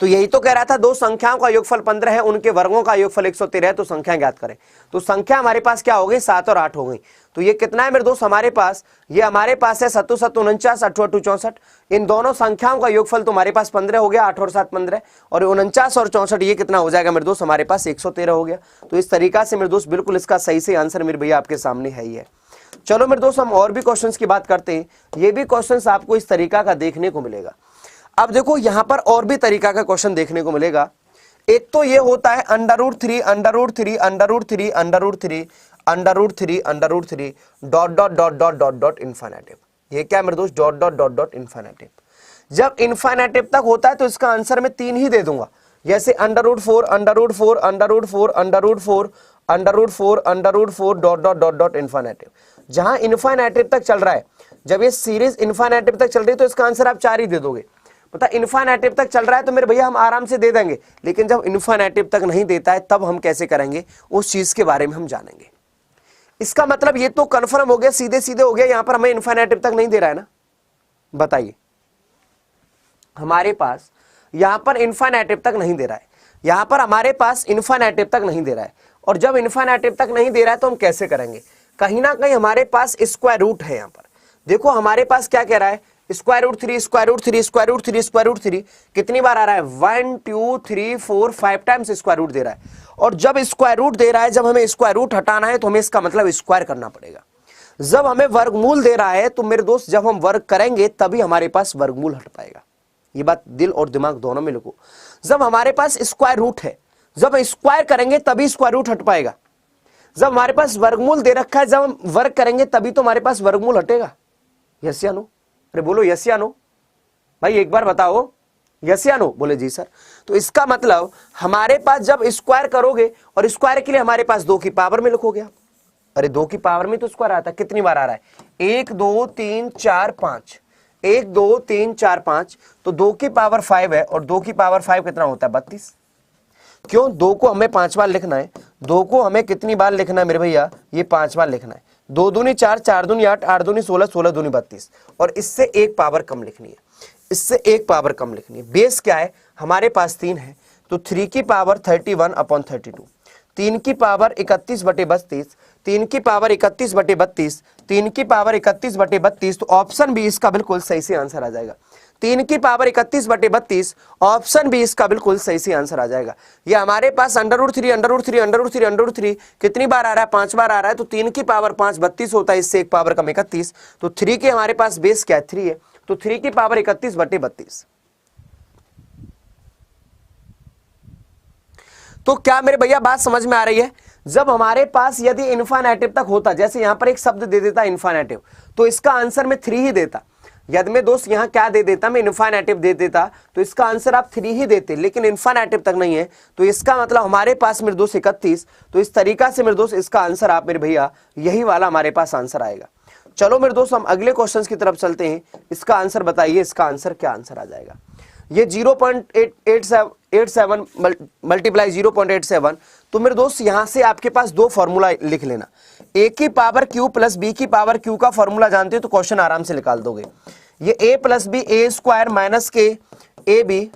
Speaker 2: तो यही तो कह रहा था, दो संख्याओं का योगफल 15 है, उनके वर्गों का योगफल 113 है, तो संख्या ज्ञात करें। तो संख्या हमारे पास क्या हो गई, 7 और 8 हो गई। तो ये कितना है मेरे दोस्त हमारे पास, ये हमारे पास है 7 7 49, 8 8 64। इन दोनों संख्याओं का योगफल तो हमारे पास 15 हो गया, 8 और 7 15, और 49 और 64 ये कितना हो जाएगा मेरे दोस्त हमारे पास 113 हो गया। तो इस तरीका से मेरे दोस्त बिल्कुल इसका सही से आंसर मेरे भैया आपके सामने है ही है। चलो मेरे दोस्त हम और भी क्वेश्चंस की बात करते हैं। ये भी क्वेश्चंस आपको इस तरीका का देखने को मिलेगा। अब देखो यहां पर और भी तरीका का क्वेश्चन देखने को मिलेगा। एक तो ये होता है √3 √3 √3 √3 √3 √3 dot dot dot dot dot dot infinitive. ये क्या मेरे दोस्त, dot dot dot dot infinitive. जब इन्फिनिटिव तक होता है तो इसका आंसर मैं 3 ही दे दूंगा, जैसे √4 √4 √4 √4 √4 √4 dot dot dot dot infinitive. जहां इन्फिनिटिव तक चल रहा है, जब ये सीरीज इन्फिनिटिव तक चल रही है तो इसका आंसर आप 4 ही दे दोगे। पता इन्फिनिटिव तक चल रहा है तो मेरे भैया हम आराम से दे देंगे, लेकिन जब इन्फिनिटिव तक नहीं देता है तब हम कैसे करेंगे, उस चीज के बारे में हम जानेंगे। इसका मतलब ये तो कंफर्म हो गया, सीधे सीधे हो गया, यहां पर हमें इन्फिनिटिव तक नहीं दे रहा है ना। बताइए, हमारे पास यहां पर इन्फिनिटिव तक नहीं दे रहा है, यहां पर हमारे पास इन्फिनिटिव तक नहीं दे रहा है, और जब इन्फिनिटिव तक नहीं दे रहा है तो हम कैसे करेंगे, कहीं ना कहीं हमारे पास स्क्वायर रूट है। यहां पर देखो हमारे पास क्या कह रहा है, √3 √3 √3 √3 कितनी बार आ रहा है, 1 2 3 4 5 टाइम्स स्क्वायर रूट दे रहा है। और जब स्क्वायर रूट दे रहा है, जब हमें स्क्वायर रूट हटाना है तो हमें इसका मतलब स्क्वायर करना पड़ेगा। जब हमें वर्गमूल दे रहा है तो मेरे दोस्त जब हम वर्ग करेंगे तभी हमारे पास वर्गमूल हट पाएगा। ये बात दिल और दिमाग दोनों में लिखो। जब हमारे पास स्क्वायर रूट है, जब स्क्वायर करेंगे तभी स्क्वायर रूट हट पाएगा। जब हमारे पास वर्गमूल दे रखा है, जब हम वर्ग करेंगे तभी तो हमारे पास वर्गमूल हटेगा। यस या नो? अरे बोलो यस या नो भाई, एक बार बताओ यस या नो। बोले जी सर। तो इसका मतलब हमारे पास जब स्क्वायर करोगे, और स्क्वायर के लिए हमारे पास 2 की पावर में लिखोगे आप। अरे 2 की पावर में तो स्क्वायर आता है, कितनी बार आ रहा है, 1 2 3 4 5, 1 2 3 4 5, तो 2 की पावर 5 है, और 2 की पावर 5 कितना होता है, 32। क्यों, 2 को हमें 5 बार लिखना है, 2 को हमें कितनी बार लिखना है मेरे भैया, ये 5 बार लिखना है। 2 दूनी 4, 4 दूनी 8, 8 दूनी 16, 16 दूनी 32, और इससे एक पावर कम लिखनी है, इससे एक पावर कम लिखनी है। बेस क्या है हमारे पास 3 है, तो 3 की पावर 31/32, 3 की पावर 31/32, 3 की पावर 31/32, 3 की पावर 31/32, तो ऑप्शन बी इसका बिल्कुल सही से आंसर आ जाएगा। 3 की पावर 31/32, ऑप्शन बी इसका बिल्कुल सही से आंसर आ जाएगा। ये हमारे पास √3 √3 √3 √3 कितनी बार आ रहा है, 5 बार आ रहा है, तो 3 की पावर 5 32 होता है, इससे एक पावर कम 31, तो 3 के हमारे पास बेस क्या है, 3 है, तो 3 की पावर 31/32। तो क्या मेरे भैया बात समझ में आ रही है? जब हमारे पास यदि इन्फिनिटिव तक होता, जैसे यहां पर एक शब्द दे देता इन्फिनिटिव, तो इसका आंसर मैं 3 ही देता। यदि मैं दोस्त यहां क्या दे देता, मैं इन्फिनिटिव दे देता, तो इसका आंसर आप 3 ही देते, लेकिन इन्फिनिटिव तक नहीं है, तो इसका मतलब हमारे पास मेरे दोस्त 31। तो इस तरीका से मेरे दोस्त इसका आंसर आप मेरे भैया यही वाला हमारे पास आंसर आएगा। चलो मेरे दोस्त हम अगले क्वेश्चन की तरफ चलते हैं। इसका आंसर बताइए, इसका आंसर क्या आंसर आ जाएगा। ये 0.87 मल्टीप्लाई 0.87, तो मेरे दोस्त यहां से आपके पास 2 फॉर्मूला लिख लेना। a की पावर q प्लस b की पावर q का फॉर्मूला जानते हो तो क्वेश्चन आराम से निकाल दोगे। ये a plus B a² minus के ए बी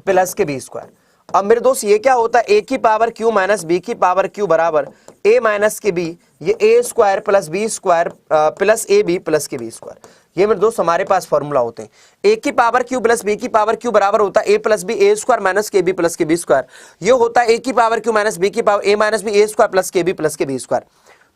Speaker 2: प्लस के बी स्क्वायर। अब मेरे दोस्त ये क्या होता है, a की पावर q माइनस b की पावर q बराबर a माइनस के b, ये a² plus b² plus A B plus के बी स्क्वायर। ये मेरे दोस्त हमारे पास फॉर्मूला होते हैं। a की पावर q प्लस b की पावर q बराबर होता है a plus B a² minus के बी प्लस के बी स्क्वायर। ये होता है a की पावर q माइनस b की power a minus B a² plus के बी प्लस के बी स्क्वायर।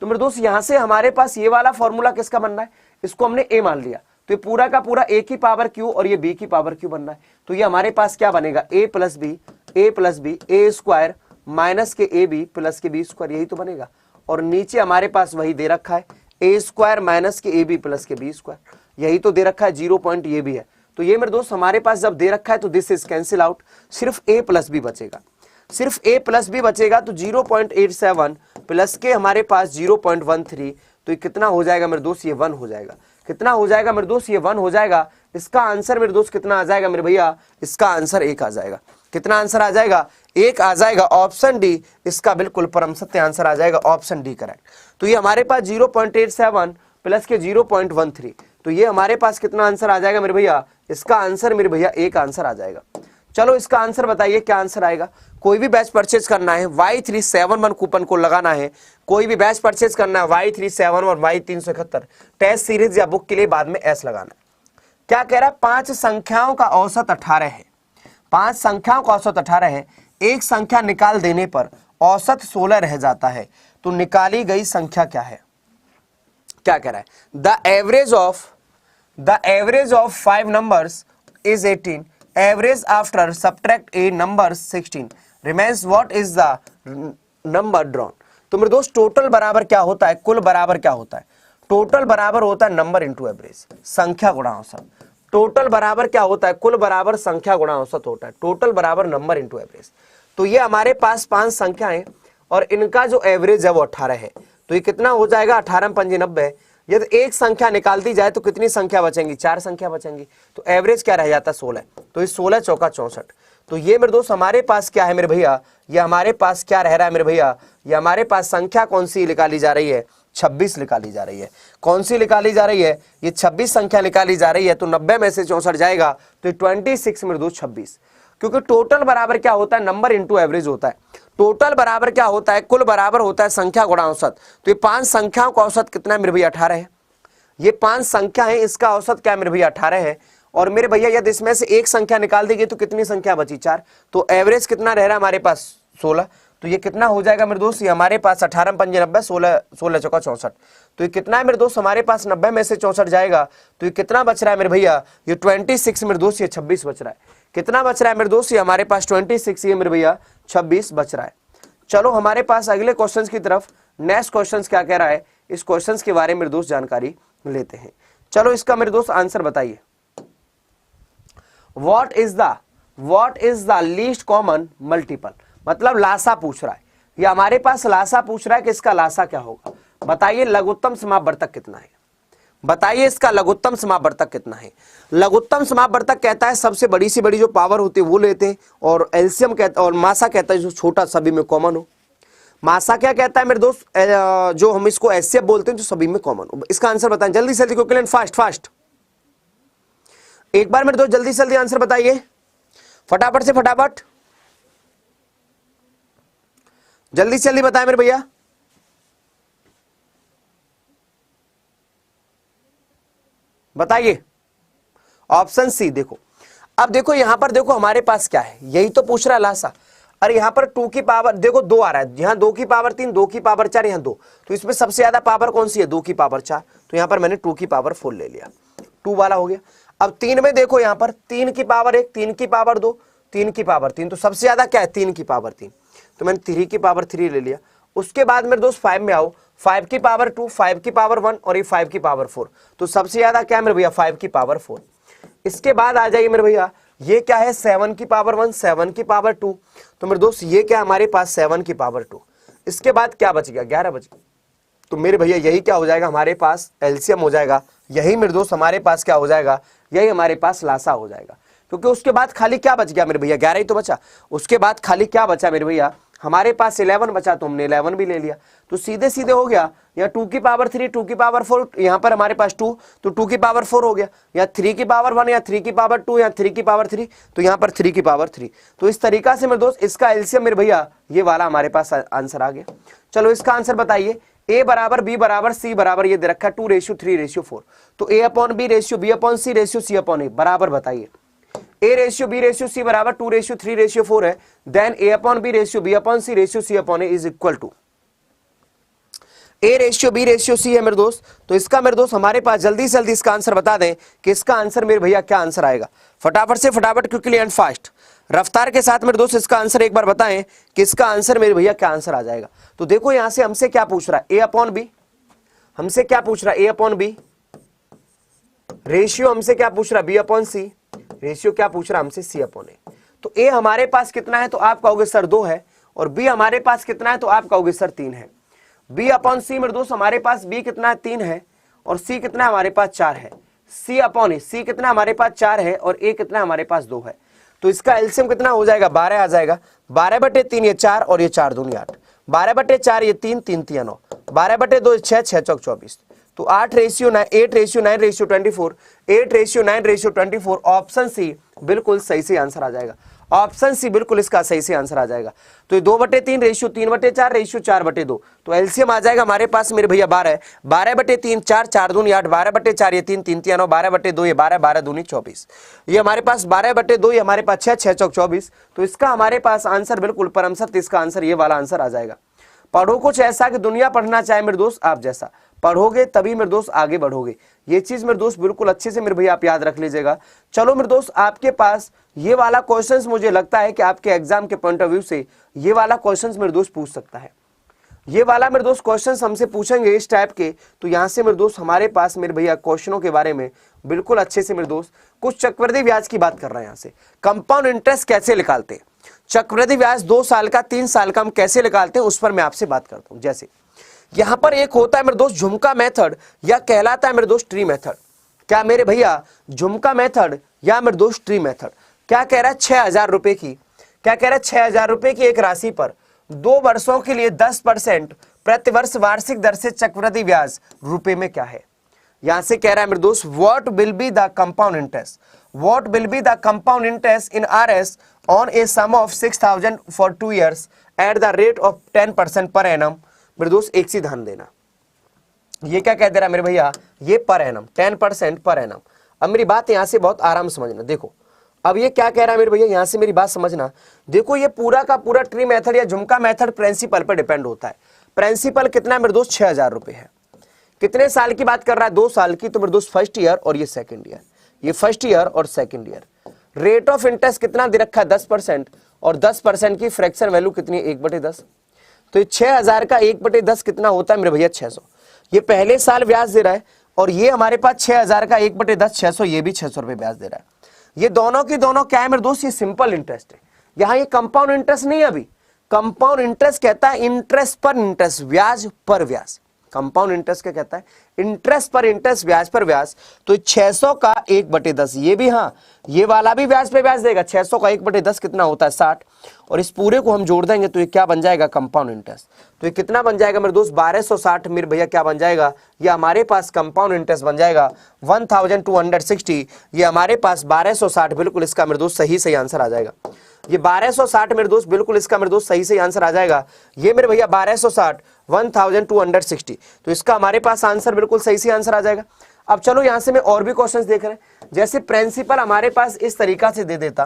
Speaker 2: तो मेरे दोस्त यहां से हमारे पास ये वाला फॉर्मूला किसका बन रहा है, इसको हमने a मान लिया, तो ये पूरा का पूरा a की पावर q और ये b की पावर q बन रहा है। तो ये हमारे पास क्या बनेगा, a plus B a² minus के ए बी प्लस के बी स्क्वायर, यही तो बनेगा। और नीचे हमारे पास वही दे रखा है a² माइनस के ए बी प्लस के बी स्क्वायर, यही तो दे रखा है, 0 पॉइंट ये भी है। तो ये मेरे दोस्त हमारे पास जब दे रखा है तो दिस इज कैंसिल आउट, सिर्फ a प्लस बी बचेगा, सिर्फ a प्लस बी बचेगा। तो 0.87 प्लस के हमारे पास 0.13, तो ये कितना हो जाएगा मेरे दोस्त, ये 1 हो जाएगा। कितना हो जाएगा मेरे दोस्त, ये 1 हो जाएगा। इसका आंसर मेरे दोस्त कितना आ जाएगा मेरे भैया, इसका आंसर 1 आ जाएगा। कितना आंसर आ जाएगा, 1 आ जाएगा। ऑप्शन डी इसका बिल्कुल परम सत्य आंसर आ जाएगा, ऑप्शन डी करेक्ट। तो ये हमारे पास 0.87 प्लस के 0.13, तो ये हमारे पास कितना आंसर आ जाएगा मेरे भैया, इसका आंसर मेरे भैया 1 आंसर आ जाएगा। चलो इसका आंसर बताइए, क्या आंसर आएगा। कोई भी बैच परचेज करना है, Y371 कूपन को लगाना है, कोई भी बैच परचेज करना है Y371 Y371 टेस्ट सीरीज या बुक के लिए बाद में S लगाना है। क्या कह रहा है, 5 संख्याओं का औसत 18 है, 5 संख्याओं का औसत 18 है, एक संख्या निकाल देने पर औसत 16 रह जाता है, तो निकाली गई संख्या क्या है। क्या कह रहा है, the average of 5 numbers is 18, average after subtract A number 16 remains what is the number drawn. तो मेरे दोस्त टोटल बराबर क्या होता है, कुल बराबर क्या होता है, टोटल बराबर होता है नंबर इंटू एवरेज, संख्या गुणा औसत। टोटल बराबर क्या होता है, कुल बराबर संख्या गुणा औसत होता है, टोटल बराबर नंबर इंटू एवरेज। तो ये हमारे पास 5 संख्याएं और इनका जो एवरेज है वो 18 है, तो ये कितना हो जाएगा, 18 पंजे 90। यदि एक संख्या निकाल दी जाए तो कितनी संख्या बचेंगी, 4 संख्या बचेंगी, तो एवरेज क्या रह जाता है 16, तो ये 16 चौका 64। तो ये मेरे दोस्त हमारे पास क्या है मेरे भैया, ये हमारे पास क्या रह रहा है मेरे भैया, ये हमारे पास संख्या कौन सी निकाली जा रही है, 26 निकाली जा रही है। कौन सी निकाली जा रही है, ये 26 संख्या निकाली जा रही है। तो 90 में से 64 जाएगा तो ये 26 मेरे दोस्त 26, क्योंकि टोटल बराबर क्या होता है, नंबर इंटू एवरेज होता है। टोटल बराबर क्या होता है, कुल बराबर होता है संख्या गुणा औसत। तो ये 5 संख्याओं का औसत कितना है मेरे भैया, 18 है। ये 5 संख्या है, इसका औसत क्या है मेरे भैया, 18 है। और मेरे भैया यदि इसमें से एक संख्या निकाल दी गई तो कितनी संख्या बची, 4। तो एवरेज कितना रह रहा है हमारे पास, 16। तो ये कितना हो जाएगा मेरे दोस्त, ये हमारे पास 18 पंजे 90, 16 चौका 64। तो ये कितना है मेरे दोस्त, हमारे पास 90 में से 64 जाएगा तो ये कितना बच रहा है मेरे भैया, ये 26 मेरे दोस्त, ये 26 बच रहा है। कितना बच रहा है मेरे दोस्त, ये हमारे पास 26, ये मेरे भैया 26 बच रहा है। चलो हमारे पास अगले क्वेश्चन की तरफ, नेक्स्ट क्वेश्चन क्या कह रहा है, इस क्वेश्चन के बारे में मेरे दोस्त जानकारी लेते हैं। चलो इसका मेरे दोस्त आंसर बताइए। What is the least common multiple, मतलब लासा पूछ रहा है, ये हमारे पास लासा पूछ रहा है कि इसका लासा क्या होगा। बताइए लघुत्तम समापवर्तक कितना है, बताइए इसका लघुत्तम समापवर्तक कितना है। लघुत्तम समापवर्तक कहता है सबसे बड़ी से बड़ी जो पावर होती है वो लेते हैं, और एलसीएम कहता है, और मासा कहता है जो छोटा सभी में कॉमन हो। मासा क्या कहता है मेरे दोस्त, जो हम इसको एचसीएफ बोलते हैं जो सभी में कॉमन हो। इसका आंसर बताएं जल्दी से जल्दी, क्विक फास्ट। एक बार मेरे दोस्त जल्दी से जल्दी आंसर बताइए, फटाफट से फटाफट, जल्दी से जल्दी बताएं मेरे भैया। बताइए ऑप्शन सी। देखो अब देखो यहां पर देखो हमारे पास क्या है, यही तो पूछ रहा है लासा। अरे यहां पर 2 की पावर देखो 2 आ रहा है, यहां 2 की पावर 3, 2 की पावर 4, यहां 2, तो इसमें सबसे ज्यादा पावर कौन सी है, 2 की पावर 4। तो यहां पर मैंने 2 की पावर 4 ले लिया, 2 वाला हो गया। अब 3 में देखो यहां पर 3 की पावर 1, 3 की पावर 2, 3 की पावर 3, तो सबसे ज्यादा क्या है 3 की पावर 3, तो मैंने 3 की पावर 3 ले लिया। उसके बाद मेरे दोस्त 5 में आओ, 5 की पावर 2, 5 की पावर 1 और ये 5 की पावर 4, तो सबसे ज्यादा क्या है मेरे भैया 5 की पावर 4। इसके बाद आ जाइए मेरे भैया, ये क्या है 7 की पावर 1, 7 की पावर 2, तो मेरे दोस्त ये क्या हमारे पास 7 की पावर 2। इसके बाद क्या बच गया 11 बच गया, तो मेरे भैया यही क्या हो जाएगा हमारे पास एलसीएम हो जाएगा, यही मेरे दोस्त हमारे पास क्या हो जाएगा, यही हमारे पास लासा हो जाएगा। क्योंकि उसके बाद खाली क्या बच गया मेरे भैया, 11 ही तो बचा। उसके बाद खाली क्या बचा मेरे भैया, हमारे पास 11 बचा, तो हमने 11 भी ले लिया, तो सीधे सीधे हो गया। यहाँ 2 की पावर 3, 2 की पावर 4, यहाँ पर हमारे पास 2, तो 2 की पावर 4 हो गया। यहाँ 3 की पावर 1, या 3 की पावर 2, या 3 की पावर 3, तो यहाँ पर 3 की पावर 3। तो इस तरीका से मेरे दोस्त इसका एलसीएम मेरे भैया ये वाला हमारे पास आंसर आ गया। चलो इसका आंसर बताइए। A बराबर B बराबर C बराबर ये दे रखा है 2:3:4, तो A/B ratio B/C ratio C/A बराबर बताइए। A ratio B ratio C बराबर 2:3:4 है, then A/B ratio B/C ratio C/A is equal to A ratio B ratio C है मेरे दोस्त। तो इसका मेरे दोस्त हमारे पास जल्दी से जल्दी इसका आंसर बता दें कि इसका आंसर मेरे भैया क्या आंसर आएगा, फटाफट से फटाफट, क्विकली एंड फास्ट, रफ्तार के साथ मेरे दोस्त इसका आंसर एक बार बताएं कि इसका आंसर मेरे भैया क्या आंसर आ जाएगा। तो देखो यहां से हमसे क्या पूछ रहा है A/B, हमसे क्या पूछ रहा है A/B, रेशियो हमसे क्या पूछ रहा है B/C, रेशियो क्या पूछ रहा है हमसे C/A। तो A हमारे पास कितना है तो आप कहोगे सर 2 है, और B हमारे पास कितना है तो आप कहोगे सर 3 है। B/C मेरे दोस्त हमारे पास B कितना है 3 है, और C कितना हमारे पास 4 है। C कितना हमारे पास 4 है, और A कितना हमारे पास 2 है। तो इसका एलसीएम कितना हो जाएगा 12 आ जाएगा। 12/3 ये 4, और ये 4 दूनी 8, 12/4 ये 3, 3 3 9, 12/2 6, 6 चौक 24, तो 8:9, 8:9:24, 8:9:24, ऑप्शन सी बिल्कुल सही से आंसर आ जाएगा। ऑप्शन सी बिल्कुल इसका सही से आंसर आ जाएगा। तो ये 2/3 रेशियो 3/4 रेशियो 4/2, तो एलसीएम आ जाएगा हमारे पास मेरे भैया 12, 12/3 4, 4 दूनी 8, 12/4 ये 3, 3 9, 12/2 ये 12, 12 दूनी 24, ये हमारे पास 12/2 ये हमारे पास 6, 6 चौक 24, तो इसका हमारे पास आंसर बिल्कुल परम सत्य इसका आंसर ये वाला आंसर आ जाएगा। पढ़ो कुछ ऐसा कि दुनिया पढ़ना चाहे मेरे दोस्त आप जैसा, पढ़ोगे तभी मेरे दोस्त आगे बढ़ोगे। ये चीज मेरे दोस्त बिल्कुल अच्छे से मेरे भैया आप याद रख लीजिएगा। चलो मेरे दोस्त आपके पास ये वाला क्वेश्चंस मुझे लगता है कि आपके एग्जाम के पॉइंट ऑफ व्यू से ये वाला क्वेश्चंस मेरे दोस्त पूछ सकता है। ये वाला मेरे दोस्त क्वेश्चंस हमसे पूछेंगे इस टाइप के, तो यहां से मेरे दोस्त हमारे पास मेरे भैया क्वेश्चनों के बारे में बिल्कुल अच्छे से मेरे दोस्त कुछ चक्रवृद्धि ब्याज की बात कर रहे हैं। यहां से कंपाउंड इंटरेस्ट कैसे निकालते हैं, चक्रवृद्धि ब्याज 2 साल का 3 साल का हम कैसे निकालते हैं उस पर मैं आपसे बात करता हूं। जैसे यहां पर एक होता है मेरे दोस्त झुमका मेथड या कहलाता है मेरे दोस्त ट्री मेथड। क्या मेरे भैया झुमका मेथड या मेरे दोस्त ट्री मेथड क्या कह रहा है 6,000 रुपए की, क्या कह रहा है 6,000 रुपए की एक राशि पर 2 वर्षों के लिए 10% प्रतिवर्ष वार्षिक दर से चक्रवृद्धि ब्याज रुपए में क्या है। यहां से कह रहा है मेरे दोस्त what will be the compound interest, what will be the compound interest in Rs on a sum of 6,000 for 2 years at the rate of 10% per annum. मेरे दोस्त एक सी ध्यान देना, ये क्या कह दे रहा है मेरे भैया, ये पर एनम 10% पर एनम। अब मेरी बात यहां से बहुत आराम से समझना, देखो अब ये क्या कह रहा है मेरे भैया, यहां से मेरी बात समझना। देखो ये पूरा का पूरा ट्री मेथड या झुमका मेथड प्रिंसिपल पर डिपेंड होता है। प्रिंसिपल कितना है मेरे दोस्त 6,000 रुपए है। कितने साल की बात कर रहा है 2 साल की, तो मेरे दोस्त फर्स्ट ईयर और ये सेकंड ईयर, ये फर्स्ट ईयर और second year. Rate of interest कितना दे रखा है 10% और 10% की फ्रैक्शन वैल्यू कितनी है 1/10। तो ये 6,000 का 1/10 कितना होता है मेरे भैया 600। ये पहले साल ब्याज दे रहा है और ये हमारे पास 6,000 का 1/10 600, ये भी 600 रुपए ब्याज दे रहा है। ये दोनों की दोनों क्या है मेरे दोस्त, ये सिंपल इंटरेस्ट है। यहाँ ये कंपाउंड इंटरेस्ट नहीं है। अभी कंपाउंड इंटरेस्ट कहता है इंटरेस्ट पर इंटरेस्ट, ब्याज पर ब्याज। कंपाउंड इंटरेस्ट क्या कहता है, इंटरेस्ट पर इंटरेस्ट, ब्याज पर ब्याज। तो 600 का 1/10 ये भी, हाँ ये वाला भी ब्याज पे ब्याज देगा। 600 का 1/10 कितना होता है 60, और इस पूरे को हम जोड़ देंगे तो ये क्या बन जाएगा कंपाउंड इंटरेस्ट। तो ये कितना बन जाएगा मेरे दोस्त 1260 मेरे भैया क्या बन जाएगा, ये हमारे पास कंपाउंड इंटरेस्ट बन जाएगा 1260। ये हमारे पास 1260 बिल्कुल इसका मेरे दोस्त सही सही आंसर आ जाएगा। ये 1260 मेरे दोस्त बिल्कुल इसका मेरे दोस्त सही सही आंसर आ जाएगा। ये मेरे भैया 1260 1260, तो इसका हमारे पास आंसर बिल्कुल सही से आंसर आ जाएगा। अब चलो यहां से मैं और भी क्वेश्चंस देख रहे हैं। जैसे प्रिंसिपल हमारे पास इस तरीका से दे देता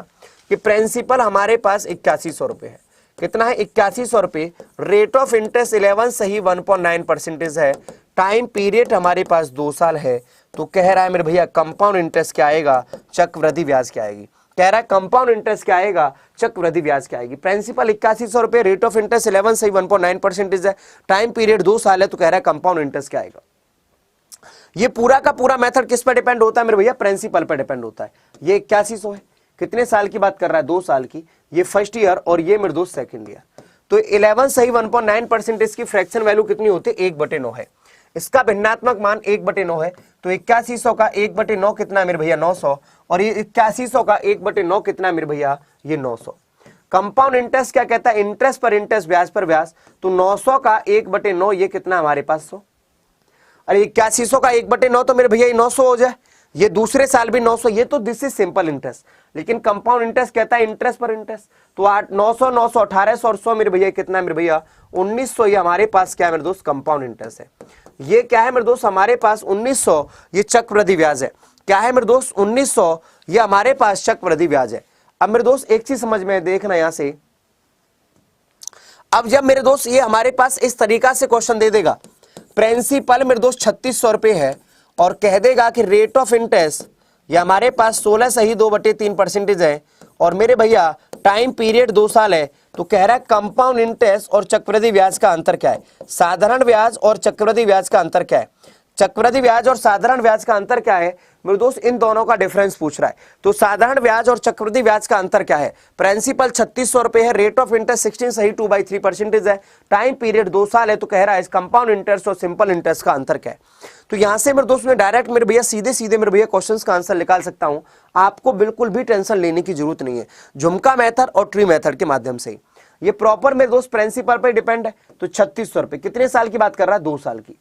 Speaker 2: कि प्रिंसिपल हमारे पास 8100 रुपए है। कितना है 8100 रुपए। रेट ऑफ इंटरेस्ट 11 सही 1.9% है। टाइम पीरियड हमारे पास 2 साल है। तो कह रहा है मेरे भैया कंपाउंड इंटरेस्ट क्या आएगा, चक्रवृद्धि ब्याज क्या आएगी। कह रहा है कंपाउंड इंटरेस्ट क्या आएगा, चक्रवृद्धि ब्याज क्या आएगी। प्रिंसिपल 8100 रुपए, रेट ऑफ इंटरेस्ट 11 सही 1.9% है। टाइम पीरियड 2 साल है। तो कह रहा है कंपाउंड इंटरेस्ट क्या आएगा। ये पूरा का पूरा मेथड किस पर डिपेंड होता है मेरे भैया, प्रिंसिपल पर डिपेंड होता है। ये 8100 है, कितने साल की बात कर रहा है 2 साल की, ये फर्स्ट ईयर और ये मेरे दोस्त सेकंड ईयर। तो 11 सही 1.9% की फ्रैक्शन वैल्यू कितनी होती है 1/9 है। इसका भिन्नात्मक मान 1/9 है। तो 8100 का 1/9 कितना है मेरे भैया 900, और ये 8100 का 1/9 कितना है मेरे भैया ये 900। कंपाउंड इंटरेस्ट क्या कहता है, इंटरेस्ट पर इंटरेस्ट, ब्याज पर ब्याज। तो 900 का 1/9 ये कितना हमारे पास 100। अरे 8100 का 1/9 तो मेरे भैया ये 900 हो जाए। ये दूसरे साल भी 900, ये तो दिस इज सिंपल इंटरेस्ट। लेकिन कंपाउंड इंटरेस्ट कहता है इंटरेस्ट पर इंटरेस्ट। तो 900 900 1800 और 100 मेरे भैया कितना है मेरे भैया 1900। ये हमारे पास क्या है मेरे दोस्त कंपाउंड इंटरेस्ट है। ये क्या है मेरे दोस्त हमारे पास 1900, ये चक्रवृद्धि ब्याज है। क्या है मेरे दोस्त 1900, ये हमारे पास चक्रवृद्धि ब्याज है। अब मेरे दोस्त एक चीज समझ में देखना यहां से, अब जब मेरे दोस्त ये हमारे पास इस तरीका से क्वेश्चन दे देगा, प्रिंसिपल मेरे दोस्त 3600 रुपए है और कह देगा कि रेट ऑफ इंटरेस्ट ये हमारे पास 16 सही 2/3% है, और मेरे भैया टाइम पीरियड 2 साल है। तो कह रहा है कंपाउंड इंटरेस्ट और चक्रवृद्धि ब्याज का अंतर क्या है, साधारण ब्याज और चक्रवृद्धि ब्याज का अंतर क्या है। चक्रवृद्धि ब्याज और साधारण ब्याज का अंतर क्या है मेरे दोस्त, इन दोनों का डिफरेंस पूछ रहा है। तो साधारण ब्याज और चक्रवृद्धि ब्याज का अंतर क्या है। प्रिंसिपल 3600 रुपए है, रेट ऑफ इंटरेस्ट 16 सही 2/3% है, टाइम पीरियड 2 साल है। तो कह रहा है कंपाउंड इंटरेस्ट और सिंपल इंटरेस्ट का अंतर क्या है। तो यहां से मेरे दोस्त में डायरेक्ट मेरे भैया सीधे सीधे मेरे भैया क्वेश्चंस का आंसर निकाल सकता हूं। आपको बिल्कुल भी टेंशन लेने की जरूरत नहीं है, झुमका मेथड और ट्री मेथड के माध्यम से। ये प्रॉपर मेरे दोस्त प्रिंसिपल पर डिपेंड है। तो 3600 रुपए, कितने साल की बात कर रहा है 2 साल की।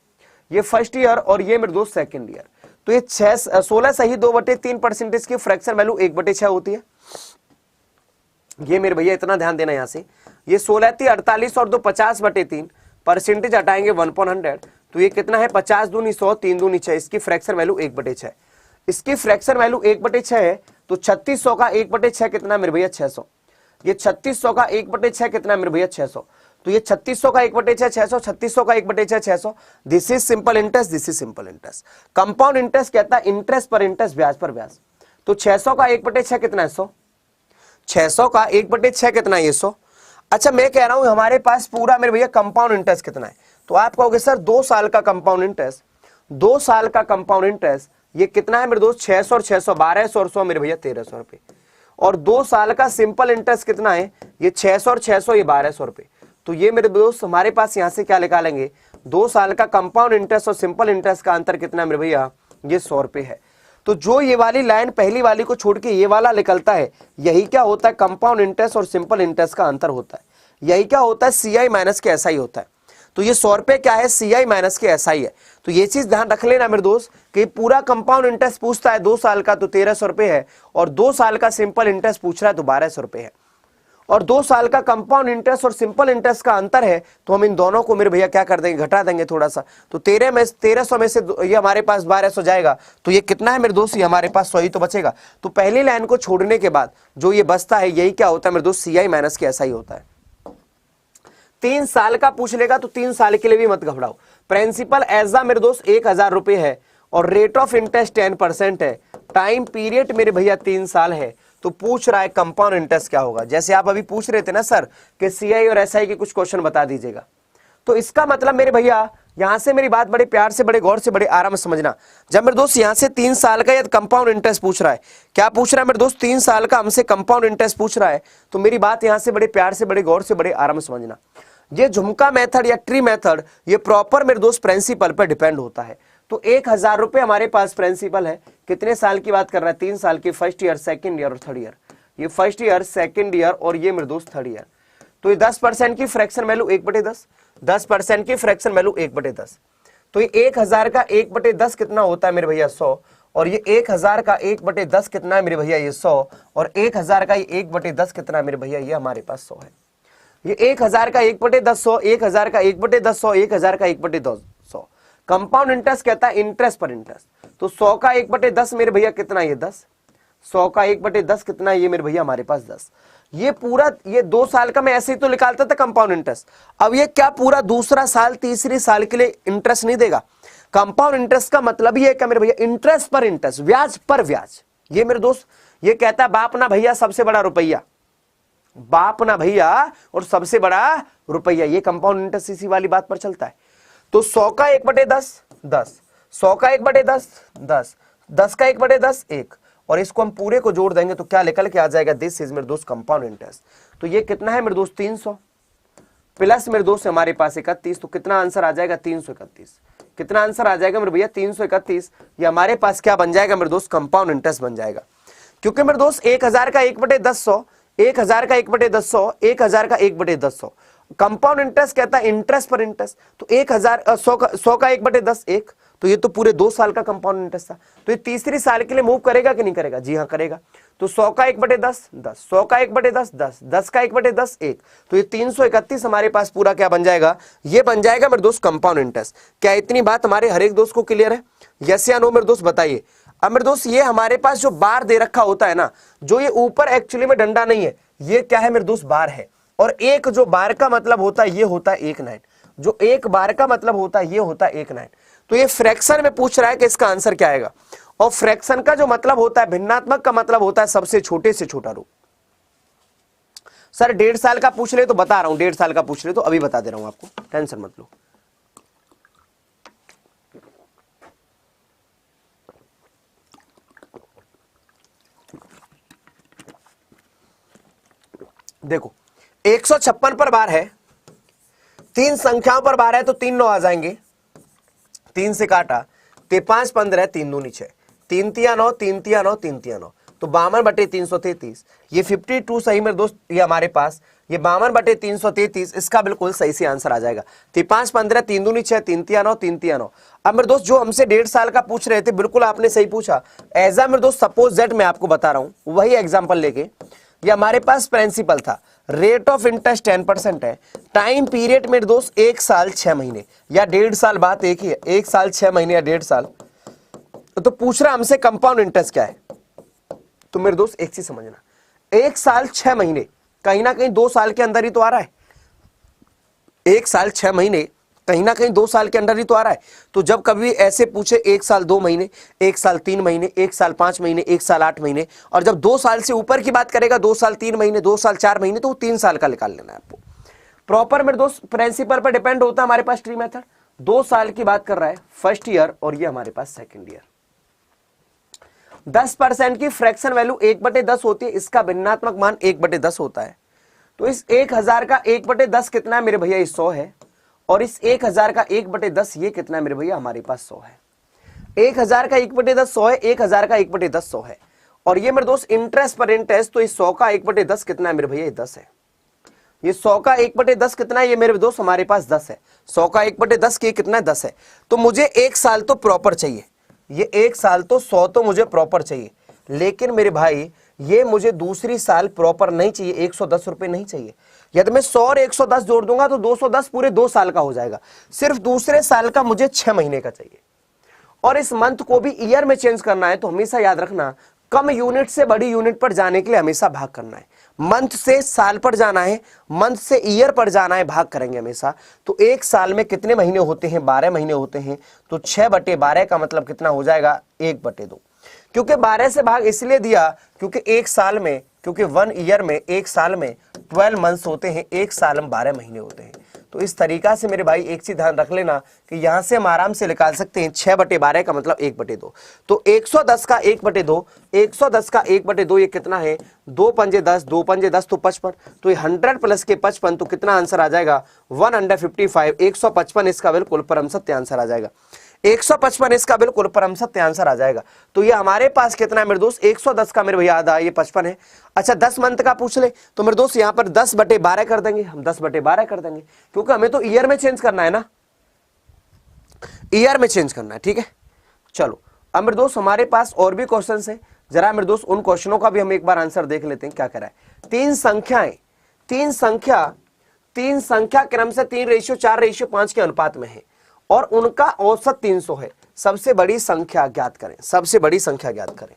Speaker 2: ये फर्स्ट ईयर और ये मेरे दोस्त सेकंड ईयर। तो ये 16 सही 2/3% की फ्रैक्शन वैल्यू 1/6 होती है। ये मेरे भैया इतना ध्यान देना यहां से, ये 16 थी 48 और 2 50/3, परसेंटेज हटाएंगे 1/100, तो ये कितना है 50 दूनी 100, 3 दूनी 6, इसकी फ्रैक्शन वैल्यू 1/6, इसकी फ्रैक्शन वैल्यू 1/6 है, तो 3600 का 1/6 कितना मेरे भैया 600, ये 3600 का 1/6 कितना मेरे भैया 600, तो ये 3600 का 1/6 600, 3600 का 1/6 600, this is simple interest, this is simple interest. Compound interest कहता है इंटरेस्ट पर इंटरेस्ट, ब्याज पर ब्याज, तो 600 का 1/6 कितना है 100, 600 का 1/6 कितना है ये 100। अच्छा मैं कह रहा हूं हमारे पास पूरा मेरे भैया कंपाउंड इंटरेस्ट कितना है, तो आप कहोगे सर 2 साल का कंपाउंड इंटरेस्ट, 2 साल का कंपाउंड इंटरेस्ट ये कितना है मेरे दोस्त 600 और 600 1200 और 100 मेरे भैया 1300 रुपए, और 2 साल का सिंपल इंटरेस्ट कितना है ये 600 और 600 ये 1200 रुपए, तो ये मेरे दोस्त हमारे पास यहां से क्या निकालेंगे 2 साल का कंपाउंड इंटरेस्ट और सिंपल इंटरेस्ट का अंतर कितना है मेरे भैया ये 100 रुपए है। तो जो ये वाली लाइन पहली वाली को छोड़ के ये वाला निकलता है, यही क्या होता है कंपाउंड इंटरेस्ट और सिंपल इंटरेस्ट का अंतर होता है, यही क्या होता है CI माइनस के SI होता है। तो ये 100 रुपए क्या है CI माइनस के SI है। तो ये चीज ध्यान रख लेना मेरे दोस्त कि पूरा कंपाउंड इंटरेस्ट पूछता है 2 साल का तो 1300 रुपए है, और 2 साल का सिंपल इंटरेस्ट पूछ रहा है तो 1200 रुपए है, और 2 साल का कंपाउंड इंटरेस्ट और सिंपल इंटरेस्ट का अंतर है, तो हम इन दोनों को मेरे भैया क्या कर देंगे घटा देंगे थोड़ा सा, तो 1300 में से ये हमारे पास 1200 जाएगा, तो ये कितना है मेरे दोस्त ये हमारे पास 100 ही तो बचेगा। तो पहली लाइन को छोड़ने के बाद जो ये बचता है यही क्या होता है मेरे दोस्त CI माइनस के SI होता है। 3 साल का पूछ लेगा तो 3 साल के लिए भी मत घबराओ, प्रिंसिपल एज मेरे दोस्त 1000 रुपए है, और रेट ऑफ इंटरेस्ट 10% है, टाइम पीरियड मेरे भैया 3 साल है, तो पूछ रहा है कंपाउंड इंटरेस्ट क्या होगा। जैसे आप अभी पूछ रहे थे ना सर कि CI और SI के कुछ क्वेश्चन बता दीजिएगा, तो इसका मतलब मेरे भैया यहां से मेरी बात बड़े प्यार से बड़े गौर से बड़े आराम से समझना, जब मेरे दोस्त यहां से 3 साल का यदि कंपाउंड इंटरेस्ट पूछ रहा है, क्या पूछ रहा है मेरे दोस्त 3 साल का हमसे कंपाउंड इंटरेस्ट पूछ रहा है, तो मेरी बात यहां से बड़े प्यार से बड़े गौर से बड़े आराम से समझना। ये झुमका मेथड या ट्री मेथड ये प्रॉपर मेरे दोस्त प्रिंसिपल पर डिपेंड होता है। तो 1000 रुपए हमारे पास प्रिंसिपल है, कितने साल की बात कर रहा है 3 साल की, फर्स्ट ईयर सेकंड ईयर और थर्ड ईयर, ये फर्स्ट ईयर सेकंड ईयर और ये मेरे दोस्त थर्ड ईयर। तो ये 10% की फ्रैक्शन वैल्यू 1/10, 10% की फ्रैक्शन वैल्यू 1/10, तो ये 1000 का 1/10 कितना होता है मेरे भैया 100, और ये 1000 का 1/10 कितना है मेरे भैया ये 100, और 1000 का ये 1/10 कितना है मेरे भैया ये हमारे पास 100 है। ये 1000 का 1/10 100, 1000 का 1/10 100, 1000 का 1/10 100। कंपाउंड इंटरेस्ट कहता है इंटरेस्ट पर इंटरेस्ट, तो 100 का 1/10 मेरे भैया कितना ये 10, 100 का 1/10 कितना है ये मेरे भैया हमारे पास 10। ये पूरा ये 2 साल का मैं ऐसे ही तो निकालता था कंपाउंड इंटरेस्ट, अब ये क्या पूरा दूसरा साल तीसरी साल के लिए इंटरेस्ट नहीं देगा। कंपाउंड इंटरेस्ट का मतलब ही है क्या मेरे भैया इंटरेस्ट पर इंटरेस्ट, ब्याज पर ब्याज। ये मेरे दोस्त ये कहता है बाप ना भैया सबसे बड़ा रुपया, बाप ना भैया और सबसे बड़ा रुपया, ये कंपाउंड इंटरेस्ट इसी वाली बात पर चलता है। तो 100 का 1/10 10, 100 का 1/10 10, 10 का 1/10 1, और इसको हम पूरे को जोड़ देंगे तो क्या निकल के आ जाएगा दिस इज मेरे दोस्त कंपाउंड इंटरेस्ट। तो ये कितना है मेरे दोस्त 300 प्लस मेरे दोस्त हमारे पास 31, तो कितना आंसर आ जाएगा 331। कितना आंसर आ जाएगा मेरे भैया 331। ये हमारे पास क्या बन जाएगा मेरे दोस्त कंपाउंड इंटरेस्ट बन जाएगा, क्योंकि मेरे दोस्त 1000 का 1/10 100, 1000 का 1/10 100, 1000 का 1/10 100। कंपाउंड इंटरेस्ट कहता है इंटरेस्ट पर इंटरेस्ट, तो 100 का 1/10 1, तो ये तो पूरे 2 साल का कंपाउंड इंटरेस्ट था। तो ये तीसरी साल के लिए मूव करेगा कि नहीं करेगा, जी हाँ करेगा। तो 100 का 1/10 10, 100 का 1/10 10, 10 का 1/10 1, तो ये 331 हमारे पास पूरा क्या बन जाएगा, ये बन जाएगा मेरे दोस्त कंपाउंड इंटरेस्ट। क्या इतनी बात हमारे हर एक दोस्त को क्लियर है, यस या नो मेरे दोस्त बताइए। अब मेरे दोस्त ये हमारे पास जो बार दे रखा होता है ना, जो ये ऊपर एक्चुअली में डंडा नहीं है, ये क्या है मेरे दोस्त बार है, और एक जो बार का मतलब होता है ये होता है 1/9, जो एक बार का मतलब होता है ये होता है 1/9। तो ये फ्रैक्शन में पूछ रहा है कि इसका आंसर क्या आएगा, और फ्रैक्शन का जो मतलब होता है भिन्नात्मक का मतलब होता है सबसे छोटे से छोटा रूप। सर 1.5 साल का पूछ ले तो बता रहा हूं, 1.5 साल का पूछ ले तो अभी बता दे रहा हूं आपको, टेंशन मत लो। देखो 156 पर बार है, 3 संख्याओं पर बार है तो 3 9 आ जाएंगे, 3 से काटा, 5 15 3 दूनी 6, 3 तिया 9, 3 तिया 9, 3 तिया 9, तो 52/333। ये 52 सही मेरे दोस्त, ये हमारे पास ये 52/333 इसका बिल्कुल सही से आंसर आ जाएगा। 5 15 3 दूनी 6, 3 तिया 9, 3 तिया 9। अब मेरे दोस्त जो हमसे 1.5 साल का पूछ रहे थे बिल्कुल आपने सही पूछा, एज मेरे दोस्त सपोज दैट मैं आपको बता रहा हूं वही एग्जाम्पल लेके, ये हमारे पास प्रिंसिपल था, रेट ऑफ इंटरेस्ट 10% है, टाइम पीरियड मेरे दोस्त 1 साल 6 महीने या 1.5 साल, बात एक ही है, 1 साल 6 महीने या 1.5 साल। तो पूछ रहा हमसे कंपाउंड इंटरेस्ट क्या है। तो मेरे दोस्त एक चीज समझना, 1 साल 6 महीने कहीं ना कहीं 2 साल के अंदर ही तो आ रहा है। 1 साल 6 महीने कहीं ना कहीं 2 साल के अंदर ही तो आ रहा है। तो जब कभी ऐसे पूछे 1 साल 2 महीने, 1 साल 3 महीने, 1 साल 5 महीने, 1 साल 8 महीने, और जब 2 साल से ऊपर की बात करेगा, 2 साल 3 महीने, 2 साल 4 महीने, तो 3 साल का निकाल लेना है आपको। प्रॉपर मेरे दोस्त प्रिंसिपल पर डिपेंड होता है हमारे पास ट्री मेथड। 2 साल की बात कर रहा है फर्स्ट ईयर, और ये हमारे पास सेकेंड ईयर। 10% की फ्रैक्शन वैल्यू 1/10 होती है, इसका भिन्नात्मक मान 1/10 होता है। तो इस 1000 का 1/10 कितना है मेरे भैया, ये 100 है, और इस 1000 का 1/10 ये कितना है मेरे भैया, हमारे पास 100 है। 1000 का 1/10 100 है, 1000 का 1/10 100 है, और ये मेरे दोस्त इंटरेस्ट पर इंटरेस्ट, तो इस 100 का 1/10 कितना है मेरे भैया, ये 10 है। ये 100 का 1/10 कितना है, ये मेरे दोस्त हमारे पास 10 है। 100 का 1/10 के कितना है, 10 है। तो मुझे 1 साल तो प्रॉपर चाहिए, ये 1 साल तो 100 तो मुझे प्रॉपर चाहिए, लेकिन मेरे भाई ये मुझे दूसरी साल प्रॉपर नहीं चाहिए, 110 रुपए नहीं चाहिए। यदि मैं 100 और 110 जोड़ दूंगा तो 210 पूरे 2 साल का हो जाएगा। सिर्फ दूसरे साल का मुझे 6 महीने का चाहिए, और इस मंथ को भी ईयर में चेंज करना है। तो हमेशा याद रखना, कम यूनिट से बड़ी यूनिट पर जाने के लिए हमेशा भाग करना है। मंथ से साल पर जाना है, मंथ से ईयर पर जाना है, भाग करेंगे हमेशा। तो 1 साल में कितने महीने होते हैं, 12 महीने होते हैं। तो 6/12 का मतलब कितना हो जाएगा, 1/2। क्योंकि 12 से भाग इसलिए दिया क्योंकि 1 साल में, क्योंकि 1 ईयर में, 1 साल में 12 मंथ्स होते हैं, 1 साल में 12 महीने होते हैं। तो इस तरीका से मेरे भाई एक चीज ध्यान रख लेना कि यहां से हम आराम से निकाल सकते हैं 6/12 का मतलब 1/2। तो 110 का 1/2, 110 का 1/2 ये कितना है, 2 पंजे 10, 2 पंजे 10 तो 55। तो ये 100 प्लस के 55, तो कितना आंसर आ जाएगा, 155। 155 इसका बिल्कुल परम सत्य आंसर आ जाएगा। 155 इसका बिल्कुल परम सत्य आंसर आ जाएगा। तो ये हमारे पास कितना है मेरे दोस्त, 110 का मेरे भैया आधा, ये 55 है। अच्छा 10 मंथ का पूछ ले तो मेरे दोस्त यहाँ पर 10/12 कर देंगे, हम 10/12 कर देंगे, क्योंकि हमें तो ईयर में चेंज करना है ना, ईयर में चेंज करना है। ठीक है, चलो अब मेरे दोस्त हमारे पास और भी क्वेश्चन है, जरा मेरे दोस्त उन क्वेश्चनों का भी हम एक बार आंसर देख लेते हैं क्या कह रहा है। 3 संख्याएं, 3 संख्या क्रम से 3:4:5 के अनुपात में है, और उनका औसत 300 है। सबसे बड़ी संख्या ज्ञात करें, सबसे बड़ी संख्या ज्ञात करें।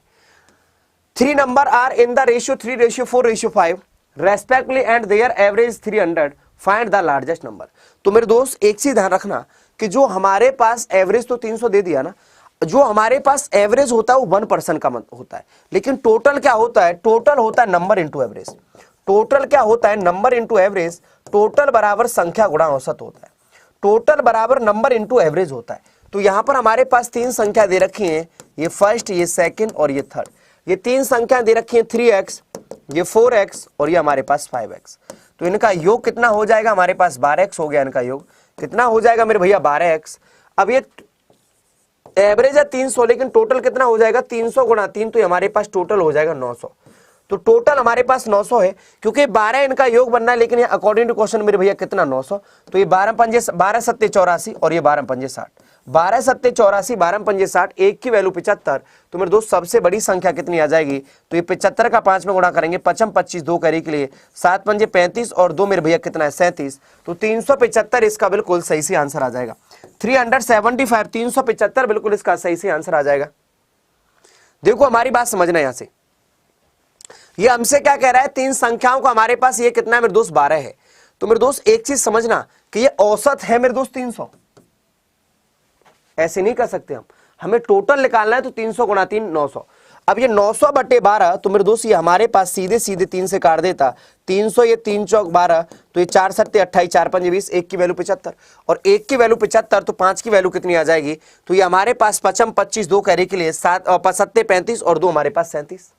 Speaker 2: 3 number are in the ratio 3:4:5 respectively and their average 300, find the largest number. तो मेरे दोस्त एक चीज ध्यान रखना कि जो हमारे पास एवरेज तो 300 दे दिया ना, जो हमारे पास एवरेज होता है वो 1% का होता है, लेकिन टोटल क्या होता है, टोटल होता है नंबर इंटू एवरेज। टोटल क्या होता है, नंबर इंटू एवरेज। टोटल बराबर संख्या गुणा औसत होता है, टोटल बराबर नंबर इंटू एवरेज होता है। तो यहां पर हमारे पास 3 संख्या दे रखी हैं, ये फर्स्ट, ये सेकंड और ये थर्ड। ये 3 संख्या दे रखी हैं, 3x, ये 4x और ये हमारे पास 5x। तो इनका योग कितना हो जाएगा, हमारे पास 12x हो गया। इनका योग कितना हो जाएगा मेरे भैया, 12x। अब ये एवरेज है 300, लेकिन टोटल कितना हो जाएगा, 300 गुणा 3, तो हमारे पास टोटल हो जाएगा 900। तो टोटल हमारे पास 900 है, क्योंकि 12 इनका योग बनना है, लेकिन ये अकॉर्डिंग टू क्वेश्चन मेरे भैया कितना 900। तो ये 12 पंजे 12 सत्ते 84 और ये 12 पंजे 60, 12 सत्ते 84, 12 पंजे 60, एक की वैल्यू 75। तो मेरे दोस्त सबसे बड़ी संख्या कितनी आ जाएगी, तो ये 75 का 5 में गुणा करेंगे, 55 25 2 कैरी के लिए, 7 पंजे 35 और 2 मेरे भैया कितना है 37। तो 375 इसका बिल्कुल सही से आंसर आ जाएगा। 375, 375 बिल्कुल इसका सही से आंसर आ जाएगा। देखो हमारी बात समझना यहां से, ये हमसे क्या कह रहा है, 3 संख्याओं का हमारे पास ये कितना है मेरे दोस्त, 12 है। तो मेरे दोस्त एक चीज समझना कि ये औसत है मेरे दोस्त 300, ऐसे नहीं कर सकते हम, हमें टोटल निकालना है। तो 300 गुणा 3 900। अब ये 900/12, तो मेरे दोस्त ये हमारे पास सीधे सीधे 3 से काट देता, 300 ये 3 चौक 12, तो ये 4 सत्ते 28, 4 पंजे 20, एक की वैल्यू 75 और एक की वैल्यू 75, तो 5 की वैल्यू कितनी आ जाएगी, तो ये हमारे पास 55 25 2 कैरी के लिए 7 सत्ते 35 और 2 हमारे पास 37।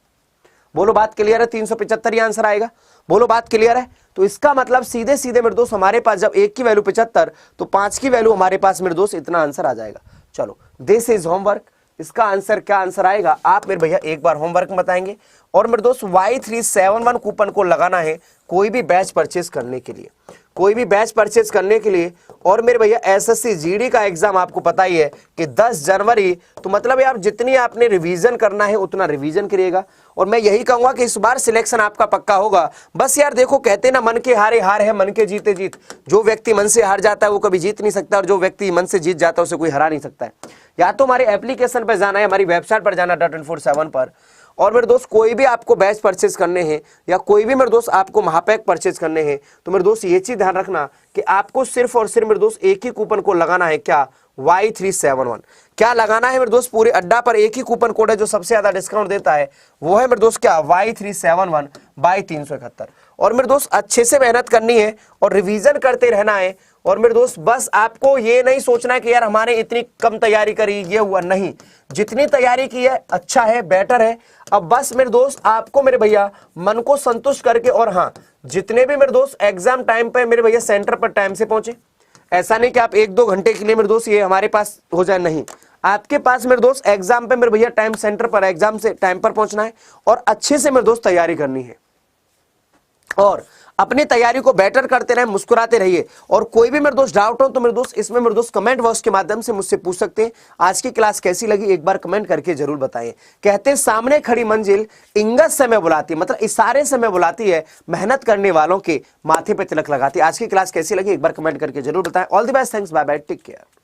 Speaker 2: बोलो बात क्लियर है, 375 ही आंसर आएगा। बोलो बात क्लियर है। तो इसका मतलब सीधे सीधे मेरे दोस्त हमारे पास जब एक की वैल्यू 75 तो 5 की वैल्यू हमारे पास मेरे दोस्त इतना आंसर आ जाएगा। चलो दिस इज होमवर्क। इसका आंसर क्या आंसर आएगा आप मेरे भैया एक बार होमवर्क में बताएंगे। और मेरे दोस्त Y371 कूपन को लगाना है कोई भी बैच परचेस करने के लिए। कोई भी बैच परचेज करने के लिए, और मेरे भैया एसएससी जीडी का एग्जाम आपको पता ही है कि 10 जनवरी, तो मतलब यार जितनी आपने रिवीजन करना है उतना रिवीजन करिएगा। और मैं यही कहूंगा कि इस बार सिलेक्शन आपका पक्का होगा। बस यार देखो, कहते ना मन के हारे हार है, मन के जीते जीत। जो व्यक्ति मन से हार जाता है वो कभी जीत नहीं सकता, और जो व्यक्ति मन से जीत जाता है उसे कोई हरा नहीं सकता है। या तो हमारे एप्लीकेशन पर जाना है, हमारी वेबसाइट पर जाना .247 पर। और मेरे दोस्त कोई भी आपको बैच परचेज करने हैं या कोई भी मेरे दोस्त आपको महापैक परचेज करने हैं, तो मेरे दोस्त ये चीज ध्यान रखना कि आपको सिर्फ और सिर्फ मेरे दोस्त एक ही कूपन कोड लगाना है। क्या? Y371। क्या लगाना है मेरे दोस्त? पूरे अड्डा पर एक ही कूपन कोड है जो सबसे ज्यादा डिस्काउंट देता है, वो है मेरे दोस्त क्या? Y371 by 371। और मेरे दोस्त अच्छे से मेहनत करनी है और रिवीजन करते रहना है। और मेरे दोस्त बस आपको ये नहीं सोचना है कि यार हमने इतनी कम तैयारी करी, ये हुआ नहीं। जितनी तैयारी की है अच्छा है, बेटर है। अब बस मेरे दोस्त आपको मेरे भैया मन को संतुष्ट करके, और हाँ, जितने भी मेरे दोस्त एग्जाम टाइम पे मेरे भैया सेंटर पर टाइम से पहुंचे। ऐसा नहीं कि आप 1-2 घंटे के लिए मेरे दोस्त ये हमारे पास हो जाए, नहीं। आपके पास मेरे दोस्त एग्जाम पे मेरे भैया टाइम सेंटर पर एग्जाम से टाइम पर पहुंचना है और अच्छे से मेरे दोस्त तैयारी करनी है। और अपनी तैयारी को बेटर करते रहे, मुस्कुराते रहिए। और कोई भी मेरे दोस्त डाउट हो तो मेरे दोस्त इसमें मेरे दोस्त कमेंट बॉक्स के माध्यम से मुझसे पूछ सकते हैं। आज की क्लास कैसी लगी एक बार कमेंट करके जरूर बताएं। कहते हैं सामने खड़ी मंजिल इंगत समय बुलाती है, मतलब इशारे समय बुलाती है, मेहनत करने वालों के माथे पे तिलक लगाती है। आज की क्लास कैसी लगी एक बार कमेंट करके जरूर बताएं। All the best, thanks, bye bye, take care.